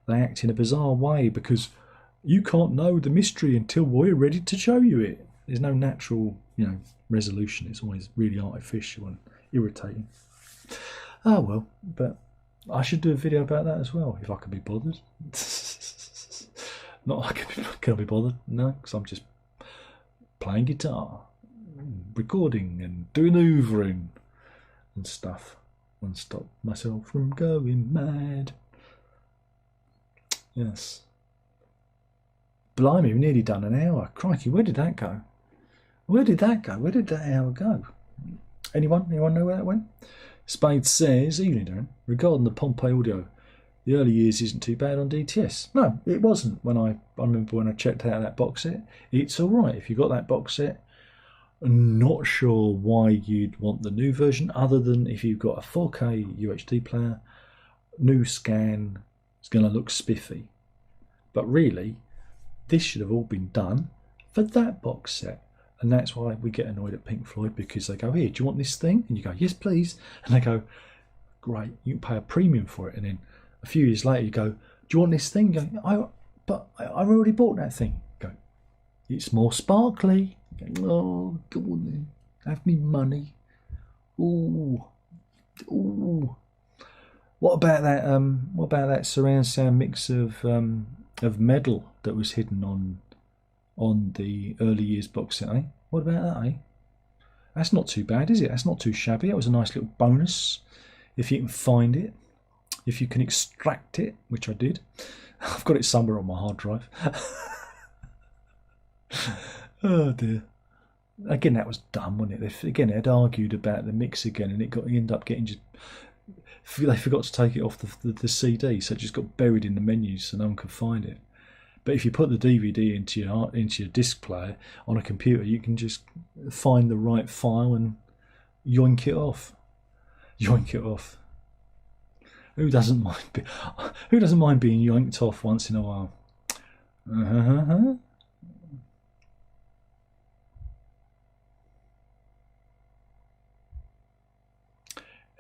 They act in a bizarre way because you can't know the mystery until we're ready to show you it. There's no natural, resolution. It's always really artificial and irritating. Oh well, but I should do a video about that as well if I could be bothered. Not like can I be bothered? No, because I'm just playing guitar, recording and doing hoovering and stuff, and stop myself from going mad. Yes. Blimey, we've nearly done an hour. Crikey, where did that go? Where did that hour go? Anyone know where that went? Spade says, "Evening, Darren. Regarding the Pompeii audio, the early years isn't too bad on DTS." No, it wasn't. I remember when I checked out that box set. It's all right if you got that box set. I'm not sure why you'd want the new version, other than if you've got a 4K UHD player, new scan, it's going to look spiffy. But really, this should have all been done for that box set. And that's why we get annoyed at Pink Floyd, because they go, "Here, do you want this thing?" And you go, "Yes, please." And they go, "Great, you can pay a premium for it." And then a few years later, you go, "Do you want this thing?" You go, I've already bought that thing. You go, "It's more sparkly." You go, "Oh, go on then, have me money." Ooh. What about that surround sound mix of metal that was hidden on the early years box set, eh? What about that, eh? That's not too bad, is it? That's not too shabby. That was a nice little bonus, if you can find it, if you can extract it, which I did. I've got it somewhere on my hard drive. Oh dear. Again, that was dumb, wasn't it? They had argued about the mix again, and it ended up getting just. They forgot to take it off the CD, so it just got buried in the menus, so no one could find it. But if you put the DVD into your disc player on a computer, you can just find the right file and yoink it off. Yoink it off. Who doesn't mind being yoinked off once in a while?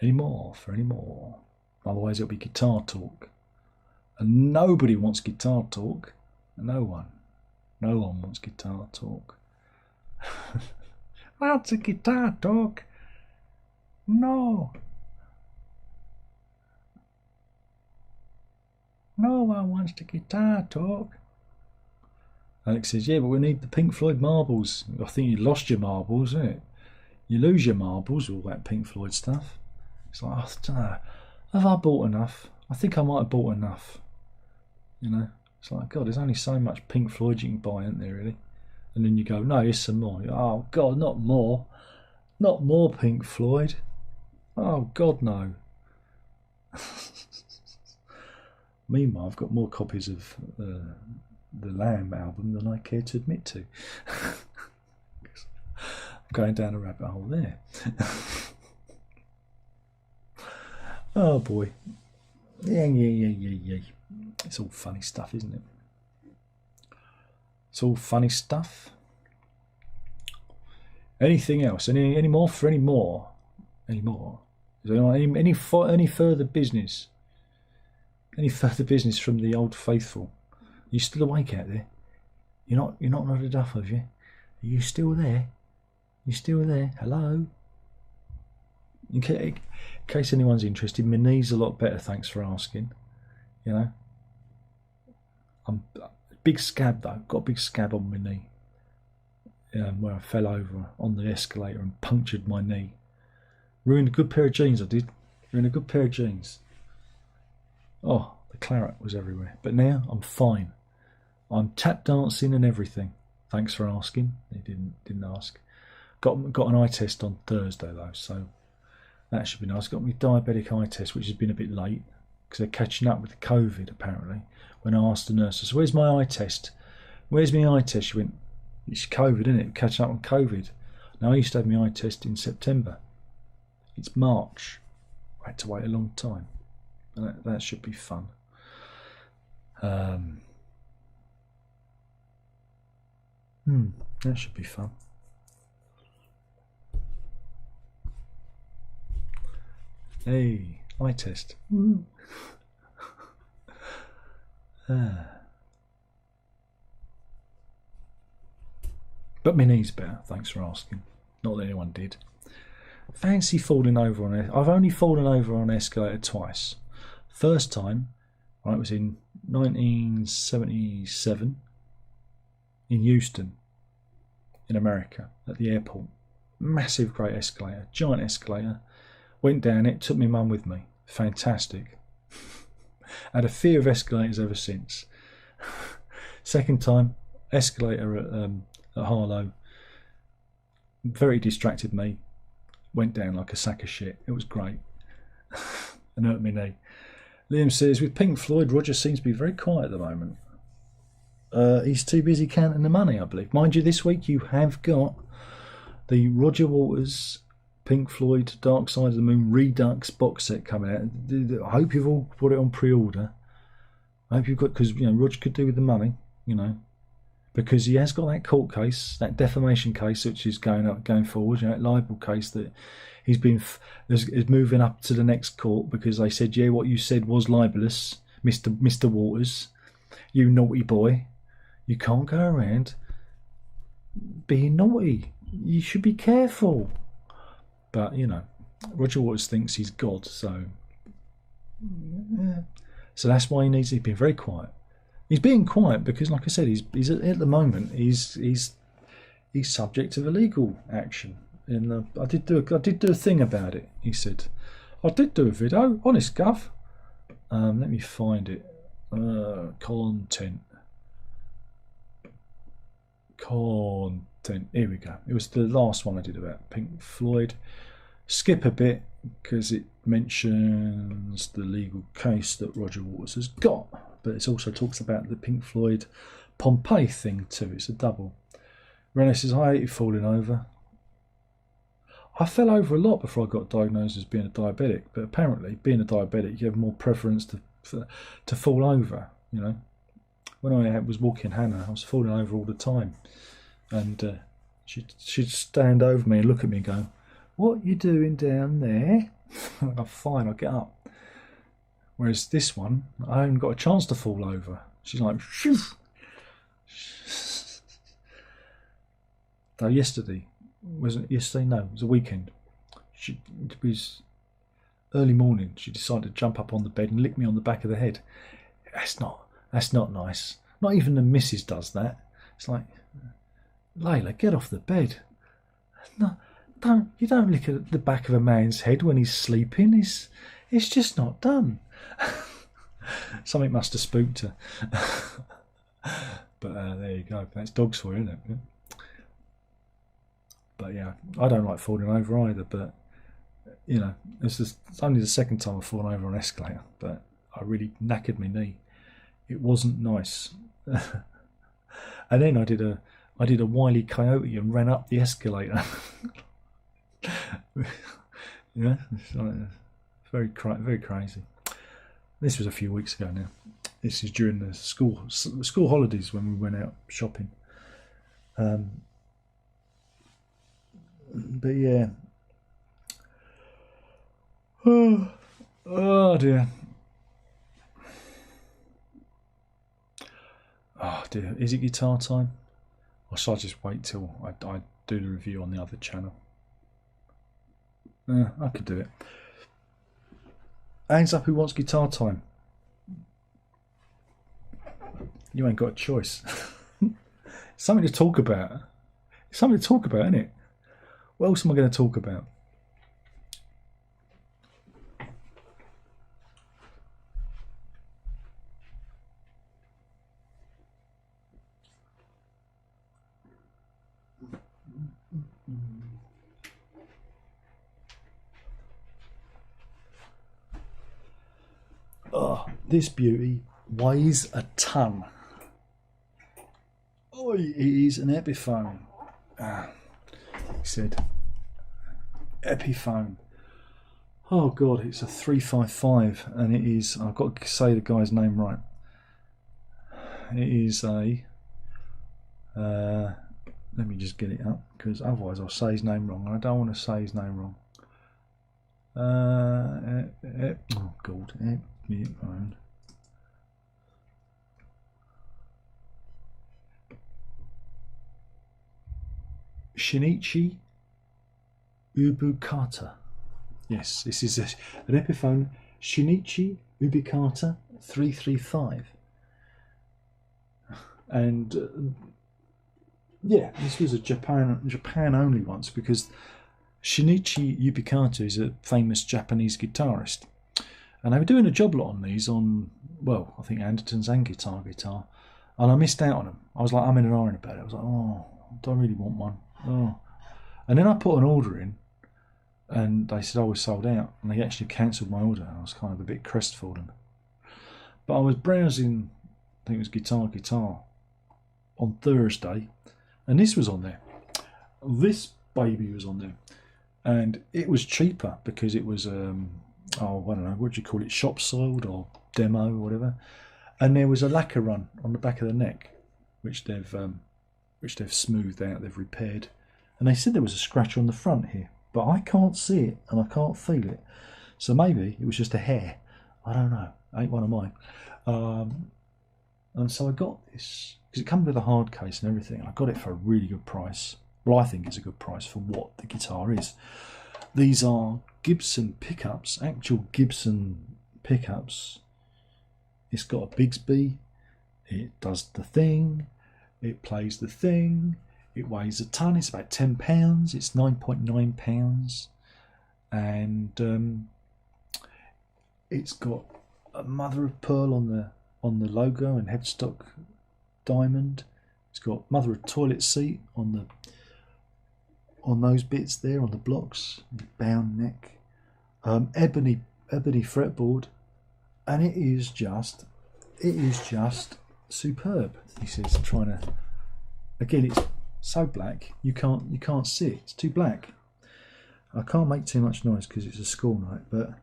Any more? Otherwise, it'll be guitar talk, and nobody wants guitar talk. No one wants guitar talk. Lots of guitar talk. No one wants the guitar talk. Alex says, "Yeah, but we need the Pink Floyd marbles." I think you lost your marbles, isn't it? You lose your marbles, all that Pink Floyd stuff. It's like, I don't know, have I bought enough? I think I might have bought enough. It's like, God, there's only so much Pink Floyd you can buy, isn't there, really? And then you go, "No, here's some more." Oh, God, not more. Not more Pink Floyd. Oh, God, no. Meanwhile, I've got more copies of the Lamb album than I care to admit to. I'm going down a rabbit hole there. Oh, boy. Yeah. It's all funny stuff, isn't it? It's all funny stuff. Anything else? Any more for any more? Any more? Is there any further business? Any further business from the old faithful? Are you still awake out there? You're not nodded off, have you? Are you still there? You still there? Hello? In case anyone's interested, my knee's a lot better, thanks for asking. You know? I'm big scab though, got a big scab on my knee. Where I fell over on the escalator and punctured my knee. Ruined a good pair of jeans, I did. Ruined a good pair of jeans. Oh, the claret was everywhere. But now I'm fine. I'm tap dancing and everything. Thanks for asking. They didn't ask. Got an eye test on Thursday though, so that should be nice. Got my diabetic eye test, which has been a bit late because they're catching up with the COVID apparently. When I asked the nurse, I said, "Where's my eye test? Where's my eye test?" She went, "It's COVID, isn't it? Catching up on COVID." Now I used to have my eye test in September. It's March. I had to wait a long time. That should be fun. That should be fun. Hey, eye test. But my knee's better, thanks for asking. Not that anyone did. Fancy falling over on it. I've only fallen over on an escalator twice. First time, right, was in 1977 in Houston, in America, at the airport. Massive, great escalator, giant escalator. Went down it, took my mum with me. Fantastic. Had a fear of escalators ever since. Second time, escalator at Harlow. Very distracted me. Went down like a sack of shit. It was great. And hurt my knee. Liam says, with Pink Floyd, Roger seems to be very quiet at the moment. He's too busy counting the money, I believe. Mind you, this week you have got the Roger Waters Pink Floyd Dark Side of the Moon Redux box set coming out. I hope you've all put it on pre-order. I hope you've got, because Roger could do with the money, because he has got that court case, that defamation case, which is going forward, that libel case that he's been is moving up to the next court because they said, yeah, what you said was libelous, Mr. Waters, you naughty boy. You can't go around being naughty. You should be careful. But Roger Waters thinks he's God, so so that's why he's been very quiet. He's being quiet because, like I said, he's at the moment he's subject of illegal action. And I did do a thing about it. He said, I did do a video, honest Gov. Let me find it. Content. Here we go. It was the last one I did about Pink Floyd. Skip a bit because it mentions the legal case that Roger Waters has got, but it also talks about the Pink Floyd Pompeii thing too. It's a double. Renee says, I hated falling over. I fell over a lot before I got diagnosed as being a diabetic, but apparently being a diabetic you have more preference to fall over. When I was walking Hannah, I was falling over all the time, and she'd stand over me and look at me and go, "What you doing down there?" I'm fine, I'll get up. Whereas this one, I haven't got a chance to fall over. She's like, phew. Though yesterday, wasn't it yesterday? No, it was a weekend. It was early morning. She decided to jump up on the bed and lick me on the back of the head. That's not nice. Not even the missus does that. It's like, Layla, get off the bed. No, you don't lick at the back of a man's head when he's sleeping. It's just not done. Something must have spooked her. But there you go. That's dogs for you, isn't it? But yeah, I don't like falling over either. But it's only the second time I've fallen over on an escalator. But I really knackered my knee. It wasn't nice. And then I did a Wile E. Coyote and ran up the escalator. Very crazy. This was a few weeks ago now. This is during the school holidays when we went out shopping. But yeah. Oh dear. Oh dear, is it guitar time? Or shall I just wait till I do the review on the other channel? I could do it. Hands up who wants guitar time. You ain't got a choice. Something to talk about. Something to talk about, isn't it? What else am I going to talk about? Oh, this beauty weighs a ton. Oh, it is an Epiphone. He said, Epiphone. Oh God, it's a 355, and it is. I've got to say the guy's name right. It is a. Let me just get it up, because otherwise I'll say his name wrong. I don't want to say his name wrong. Oh God, Epiphone. Shinichi Ubukata. Yes, this is an Epiphone Shinichi Ubukata 335. And yeah, this was a Japan only once, because Shinichi Ubukata is a famous Japanese guitarist. And they were doing a job lot on these on, well, I think Andertons and Guitar. And I missed out on them. I was like, I'm in an iron about it. I was like, oh, do I really want one? Oh. And then I put an order in, and they said I was sold out, and they actually cancelled my order. I was kind of a bit crestfallen. But I was browsing, I think it was Guitar on Thursday, and this was on there. This baby was on there, and it was cheaper because it was I don't know, what do you call it, shop sold or demo or whatever. And there was a lacquer run on the back of the neck, which they've smoothed out, they've repaired. And they said there was a scratch on the front here, but I can't see it and I can't feel it. So maybe it was just a hair. I don't know. It ain't one of mine. And so I got this, because it comes with a hard case and everything, and I got it for a really good price. Well, I think it's a good price for what the guitar is. These are Gibson pickups, actual Gibson pickups. It's got a Bigsby, it does the thing, it plays the thing, it weighs a ton, it's about 10 pounds, it's 9.9 pounds, and it's got a mother of pearl on the logo and headstock diamond. It's got mother of toilet seat on those bits there, on the blocks, bound neck, ebony fretboard, and it is just superb. He says, trying to, again, it's so black you can't see it. It's too black. I can't make too much noise because it's a school night, but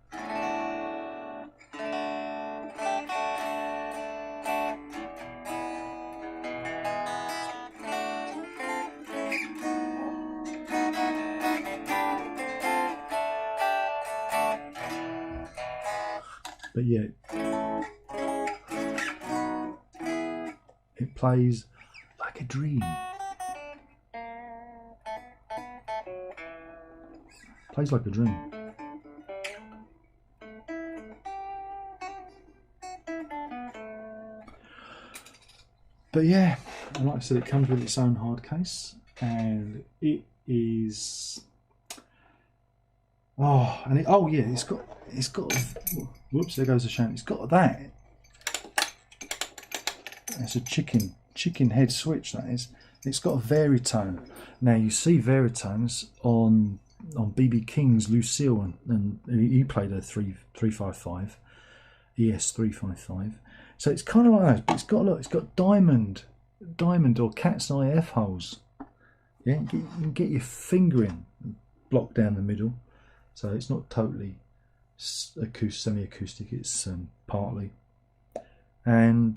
yeah, it plays like a dream. Plays like a dream. But yeah, and like I said, it comes with its own hard case, and it is. Oh, and it's got. Whoops! There goes the shank. It's got that. It's a chicken head switch. That is. It's got a varitone. Now you see varitones on BB King's Lucille, and he played a 355 ES 355. So it's kind of like that, but it's got diamond or cat's eye F holes. Yeah, you can get your finger in, blocked down the middle. So it's not totally semi-acoustic. It's partly. And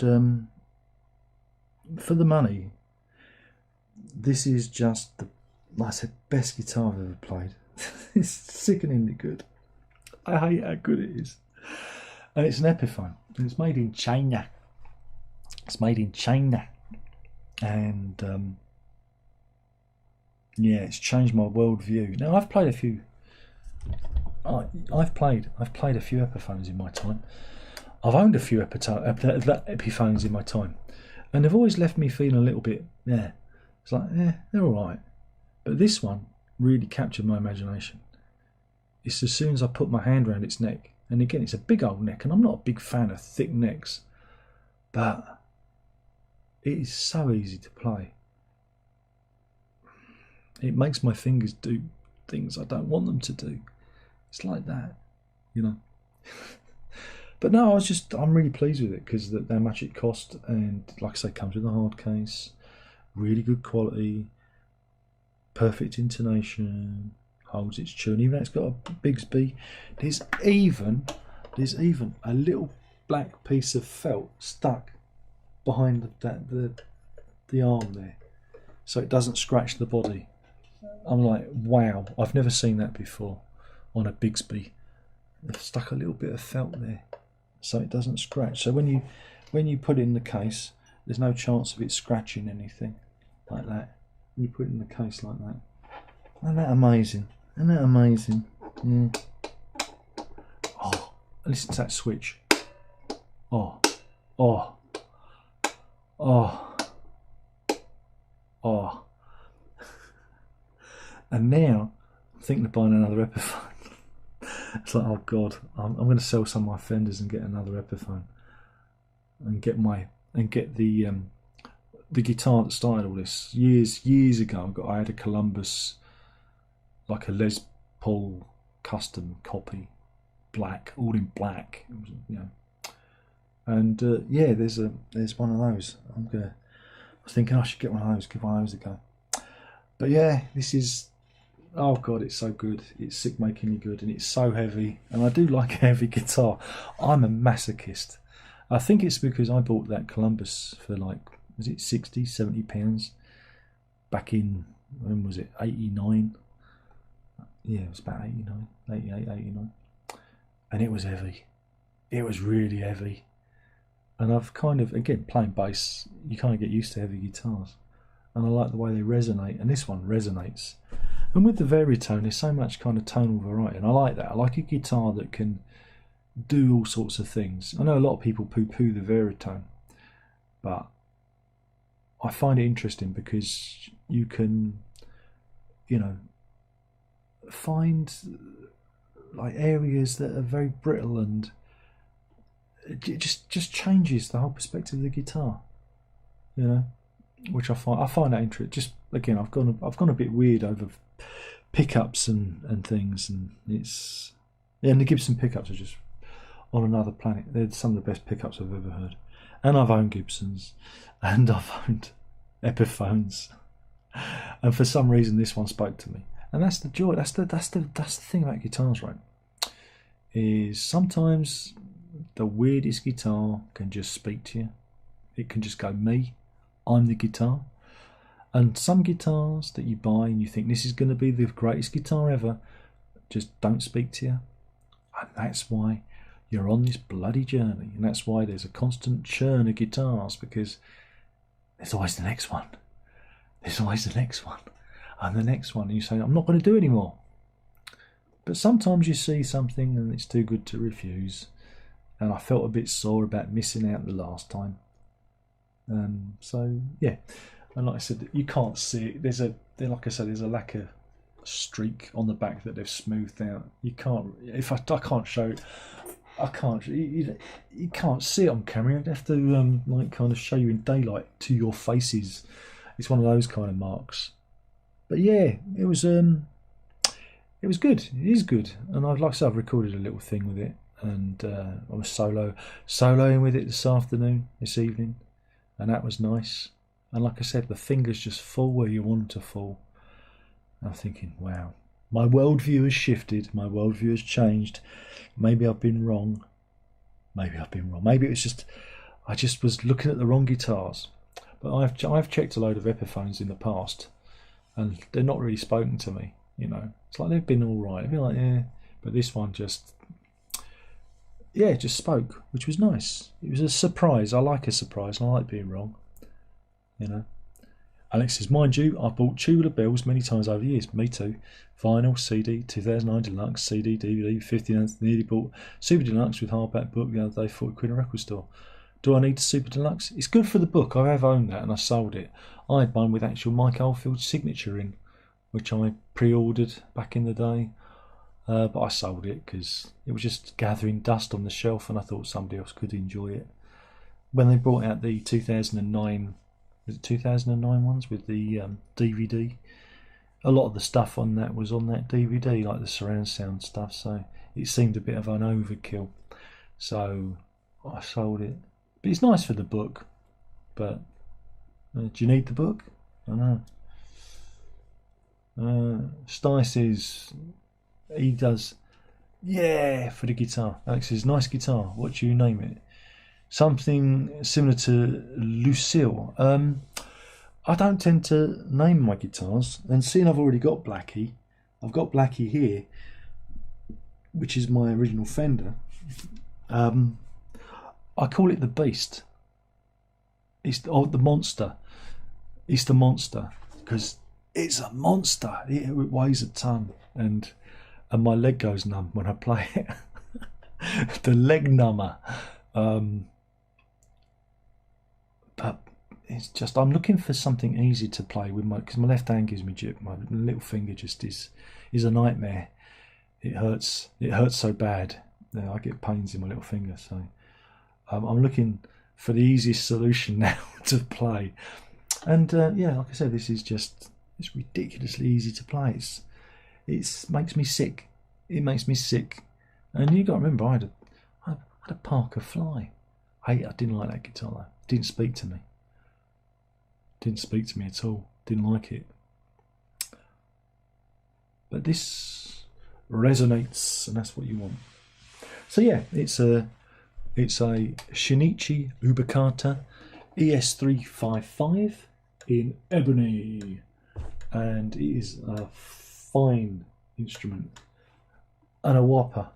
for the money, this is just the, like I said, best guitar I've ever played. It's sickeningly good. I hate how good it is. And it's an Epiphone. And it's made in China. It's made in China. and yeah, it's changed my worldview. Now I've played a few. I've played a few Epiphones in my time. I've owned a few Epiphones in my time, and they've always left me feeling a little bit. Yeah, it's like they're all right, but this one really captured my imagination. It's as soon as I put my hand around its neck, and again, it's a big old neck, and I'm not a big fan of thick necks, but it is so easy to play. It makes my fingers do things I don't want them to do. It's like that, you know. But no, I'm really pleased with it because how much it cost, and like I say, comes with a hard case, really good quality, perfect intonation, holds its tune. Even though it's got a Bigsby, there's even a little black piece of felt stuck behind the arm there, so it doesn't scratch the body. I'm like, wow, I've never seen that before on a Bigsby. They've stuck a little bit of felt there, so it doesn't scratch. So when you put it in the case, there's no chance of it scratching anything like that. When you put it in the case like that. Isn't that amazing? Isn't that amazing? Yeah. Oh, listen to that switch. Oh, oh, oh, oh. And now I'm thinking of buying another Epiphone. It's like, oh God, I'm going to sell some of my Fenders and get another Epiphone, and get the guitar that started all this years ago. I had a Columbus, like a Les Paul custom copy, black, all in black. It was, you know, and yeah, there's one of those. I was thinking I should get one of those, give one of those a go. But yeah, this is. Oh God, it's so good. It's sick-makingly good, and it's so heavy. And I do like a heavy guitar. I'm a masochist. I think it's because I bought that Columbus for like, was it 60, 70 pounds back in, when was it, 89? Yeah, it was about 89, 88, 89. And it was heavy. It was really heavy. And I've kind of, again, playing bass, you kind of get used to heavy guitars. And I like the way they resonate, and this one resonates. And with the Veritone, there's so much kind of tonal variety, and I like that. I like a guitar that can do all sorts of things. I know a lot of people poo-poo the Veritone, but I find it interesting because you can, you know, find like areas that are very brittle, and it just changes the whole perspective of the guitar, you know, which I find that interesting. Just again, I've gone a bit weird over pickups and things, and the Gibson pickups are just on another planet. They're some of the best pickups I've ever heard. And I've owned Gibsons, and I've owned Epiphones, and for some reason this one spoke to me. And that's the joy. That's the thing about guitars, right? Is sometimes the weirdest guitar can just speak to you. It can just go, me, I'm the guitar. And some guitars that you buy and you think this is going to be the greatest guitar ever, just don't speak to you. And that's why you're on this bloody journey. And that's why there's a constant churn of guitars, because there's always the next one. There's always the next one. And the next one. And you say, I'm not going to do anymore. But sometimes you see something and it's too good to refuse. And I felt a bit sore about missing out the last time. So, yeah. And like I said, you can't see it. There's a lacquer streak on the back that they've smoothed out. You can't. I can't show it. I can't. You can't see it on camera. You'd have to like kind of show you in daylight to your faces. It's one of those kind of marks. But yeah, it was good. It is good. And like I said, I've recorded a little thing with it, and I was soloing with it this evening, and that was nice. And like I said, the fingers just fall where you want them to fall. I'm thinking, wow, my worldview has shifted. My worldview has changed. Maybe I've been wrong. Maybe it was just, I just was looking at the wrong guitars. But I've checked a load of Epiphones in the past, and they're not really spoken to me. You know, it's like they've been all right. They've been like, yeah. But this one just spoke, which was nice. It was a surprise. I like a surprise, and I like being wrong. You know, Alex says, mind you, I've bought Tubular Bells many times over the years. Me too. Vinyl, CD, 2009 Deluxe, CD, DVD, 50 ounce. Nearly bought Super Deluxe with hardback book the other day, 40 quid in a record store. Do I need Super Deluxe? It's good for the book. I have owned that and I sold it. I had one with actual Mike Oldfield's signature in, which I pre-ordered back in the day. But I sold it because it was just gathering dust on the shelf and I thought somebody else could enjoy it. When they brought out the 2009, was it 2009 ones with the DVD, a lot of the stuff on that was on that DVD, like the surround sound stuff, so it seemed a bit of an overkill. So I sold it. But it's nice for the book. But do you need the book? I don't know. Sty says he does, yeah, for the guitar. Alex says, nice guitar. What do you name it? Something similar to Lucille. I don't tend to name my guitars, and seeing I've already got Blackie, I've got Blackie here, which is my original Fender. I call it the Beast. It's the monster. It's the monster because it's a monster. It weighs a ton, and my leg goes numb when I play it. The leg number. But it's just, I'm looking for something easy to play with because my left hand gives me jip. My little finger just is a nightmare. It hurts so bad. I get pains in my little finger. So I'm looking for the easiest solution now to play. And yeah, like I said, this is just, it's ridiculously easy to play. It makes me sick. It makes me sick. And you got to remember, I had a Parker Fly. I didn't like that guitar though. It didn't speak to me. Didn't speak to me at all. Didn't like it. But this resonates, and that's what you want. So yeah, it's a Shinichi Ubicata ES355 in ebony, and it is a fine instrument and a whopper.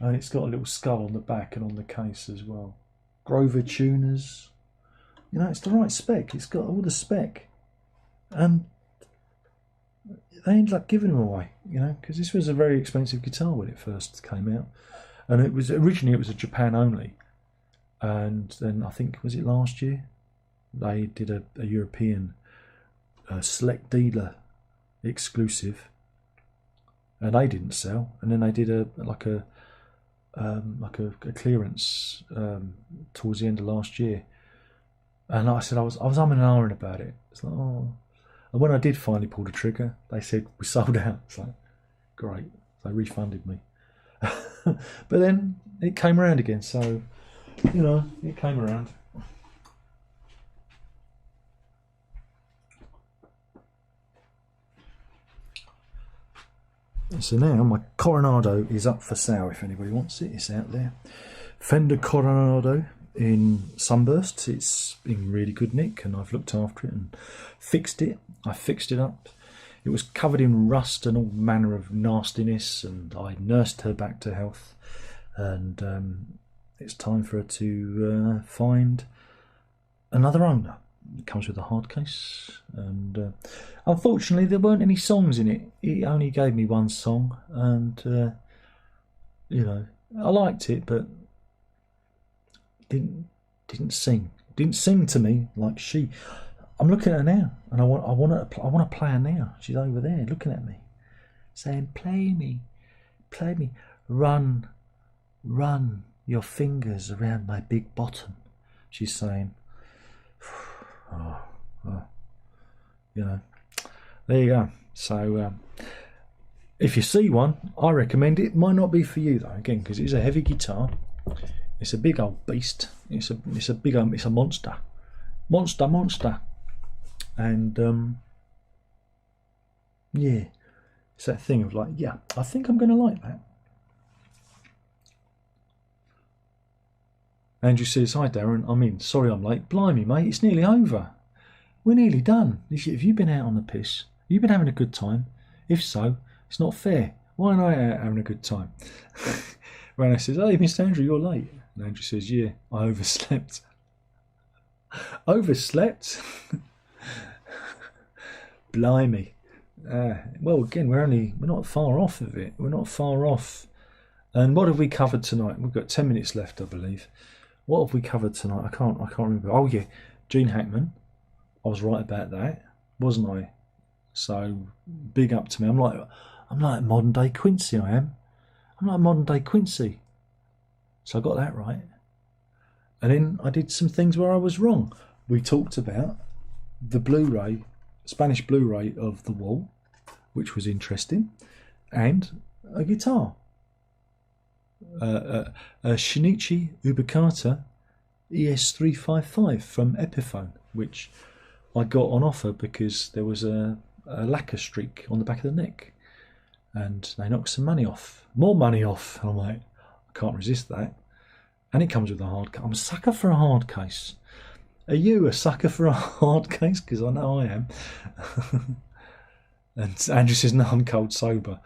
And it's got a little skull on the back and on the case as well. Grover tuners. You know, it's the right spec. It's got all the spec. And they ended up giving them away, you know, because this was a very expensive guitar when it first came out. And it was originally a Japan only. And then I think, was it last year? They did a European select dealer exclusive. And they didn't sell. And then they did a clearance towards the end of last year, and like I said, I was umming and ahhing about it. It's like, oh, and when I did finally pull the trigger, they said we sold out. It's like, great, they refunded me. But then it came around again, so you know, it came around. So now my Coronado is up for sale if anybody wants it. It's out there. Fender Coronado in Sunburst. It's in really good nick and I've looked after it and fixed it. I fixed it up. It was covered in rust and all manner of nastiness, and I nursed her back to health, and it's time for her to find another owner. It comes with a hard case, and unfortunately there weren't any songs in it. It only gave me one song, and you know, I liked it, but didn't sing. Didn't sing to me like she. I'm looking at her now, and I want to play her now. She's over there looking at me, saying, "Play me, run your fingers around my big bottom." She's saying. Oh, you know, there you go. So if you see one, I recommend it. Might not be for you though, again, because it's a heavy guitar. It's a big old beast. It's a monster. And yeah, it's that thing of like, yeah, I think I'm going to like that. Andrew says, hi Darren, I'm in. Sorry I'm late. Blimey, mate, it's nearly over. We're nearly done. Have you been out on the piss? Have you been having a good time? If so, it's not fair. Why am I out having a good time? Rana says, hey, Mr. Andrew, you're late. And Andrew says, yeah, I overslept. Overslept? Blimey. Well, again, we're not far off of it. We're not far off. And what have we covered tonight? We've got 10 minutes left, I believe. What have we covered tonight? I can't remember. Oh yeah, Gene Hackman. I was right about that, wasn't I? So big up to me. I'm like modern day Quincy. I am. I'm like modern day Quincy. So I got that right. And then I did some things where I was wrong. We talked about the Blu-ray, Spanish Blu-ray of The Wall, which was interesting, and a guitar. A Shinichi Ubicata ES355 from Epiphone, which I got on offer because there was a lacquer streak on the back of the neck, and they knocked some money off, more money off. I'm like, I can't resist that. And it comes with a hard case. I'm a sucker for a hard case. Are you a sucker for a hard case? Because I know I am. And Andrew says, no, I'm cold sober.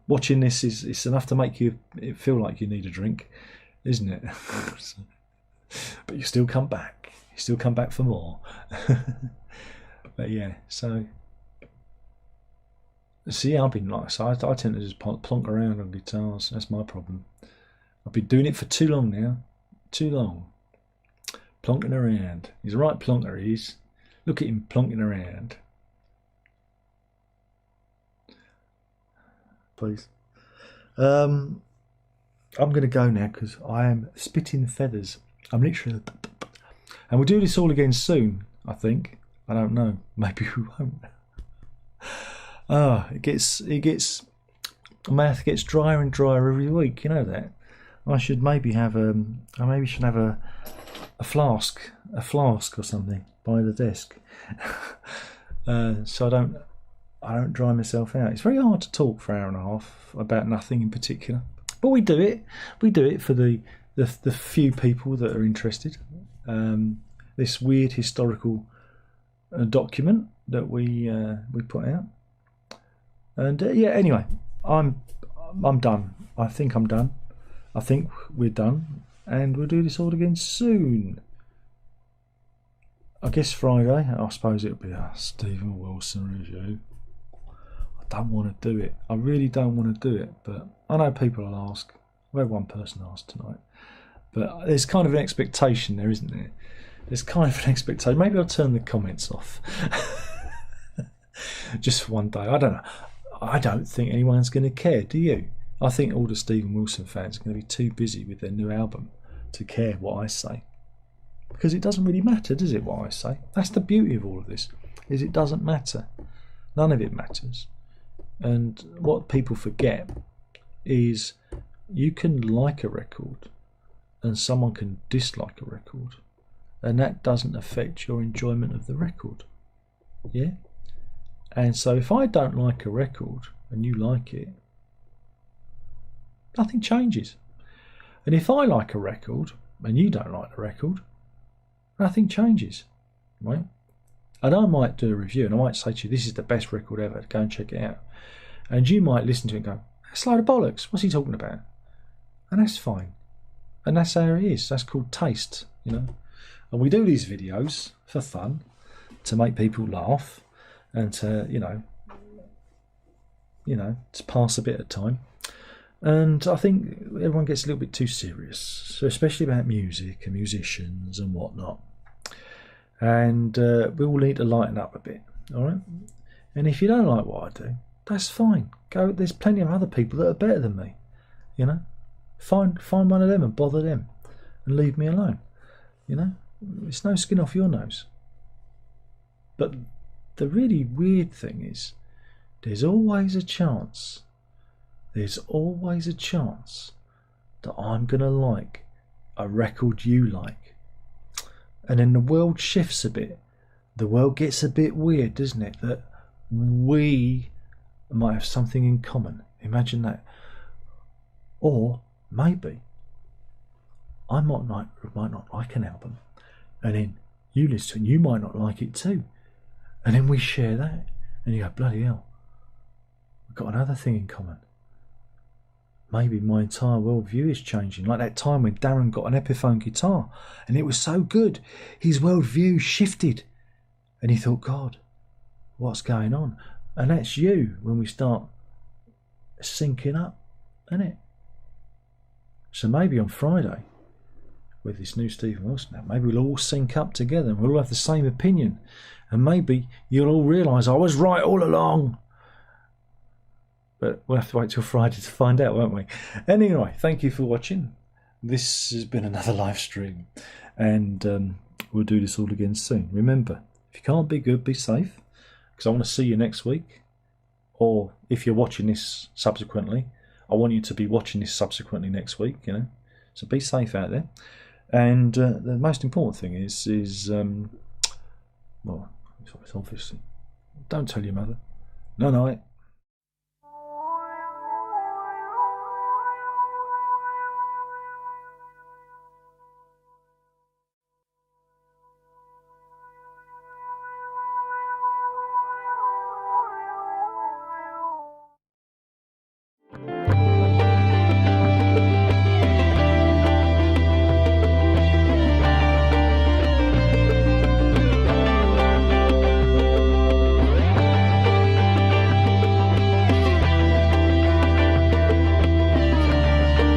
Watching this is enough to make you feel like you need a drink, isn't it? But you still come back. You still come back for more. But yeah, so see, I've been like, so I tend to just plonk around on guitars. That's my problem. I've been doing it for too long now. Too long. Plonking around. He's a right plonker, he is. Look at him plonking around. Please. I'm going to go now because I am spitting feathers. I'm literally... And we'll do this all again soon, I think. I don't know. Maybe we won't. My mouth gets drier and drier every week. You know that. I should maybe have a flask or something by the desk, so I don't dry myself out. It's very hard to talk for an hour and a half about nothing in particular, but we do it. We do it for the few people that are interested. This weird historical document that we put out, and yeah. Anyway, I'm done. I think I'm done. I think we're done, and we'll do this all again soon. I guess Friday. I suppose it'll be a Stephen Wilson review. I don't want to do it. I really don't want to do it, but I know people will ask. I've had one person ask tonight, but there's kind of an expectation there, isn't there? There's kind of an expectation. Maybe I'll turn the comments off just for one day. I don't know. I don't think anyone's going to care. Do you? I think all the Stephen Wilson fans are going to be too busy with their new album to care what I say. Because it doesn't really matter, does it, what I say? That's the beauty of all of this, is it doesn't matter. None of it matters. And what people forget is you can like a record and someone can dislike a record, and that doesn't affect your enjoyment of the record. Yeah? And so if I don't like a record and you like it, nothing changes. And if I like a record and you don't like the record, nothing changes, right? And I might do a review and I might say to you, this is the best record ever, go and check it out. And you might listen to it and go, that's a load of bollocks, what's he talking about? And that's fine. And that's how it is. That's called taste, you know. And we do these videos for fun, to make people laugh and to, you know, to pass a bit of time. And I think everyone gets a little bit too serious, so especially about music and musicians and whatnot. And we all need to lighten up a bit, all right? And if you don't like what I do, that's fine. Go. There's plenty of other people that are better than me, you know. Find one of them and bother them, and leave me alone. You know, it's no skin off your nose. But the really weird thing is, there's always a chance. There's always a chance that I'm going to like a record you like. And then the world shifts a bit. The world gets a bit weird, doesn't it? That we might have something in common. Imagine that. Or maybe I might not like an album. And then you listen to it and you might not like it too. And then we share that. And you go, bloody hell, we've got another thing in common. Maybe my entire worldview is changing. Like that time when Darren got an Epiphone guitar and it was so good, his worldview shifted. And he thought, God, what's going on. And that's you when we start syncing up, isn't it? So maybe on Friday, with this new Stephen Wilson, maybe we'll all sync up together and we'll all have the same opinion. And maybe you'll all realise I was right all along. But we'll have to wait till Friday to find out, won't we? Anyway, thank you for watching. This has been another live stream. And we'll do this all again soon. Remember, if you can't be good, be safe. Because I want to see you next week. Or if you're watching this subsequently, I want you to be watching this subsequently next week, you know. So be safe out there. And the most important thing is well, it's obviously, don't tell your mother. No night.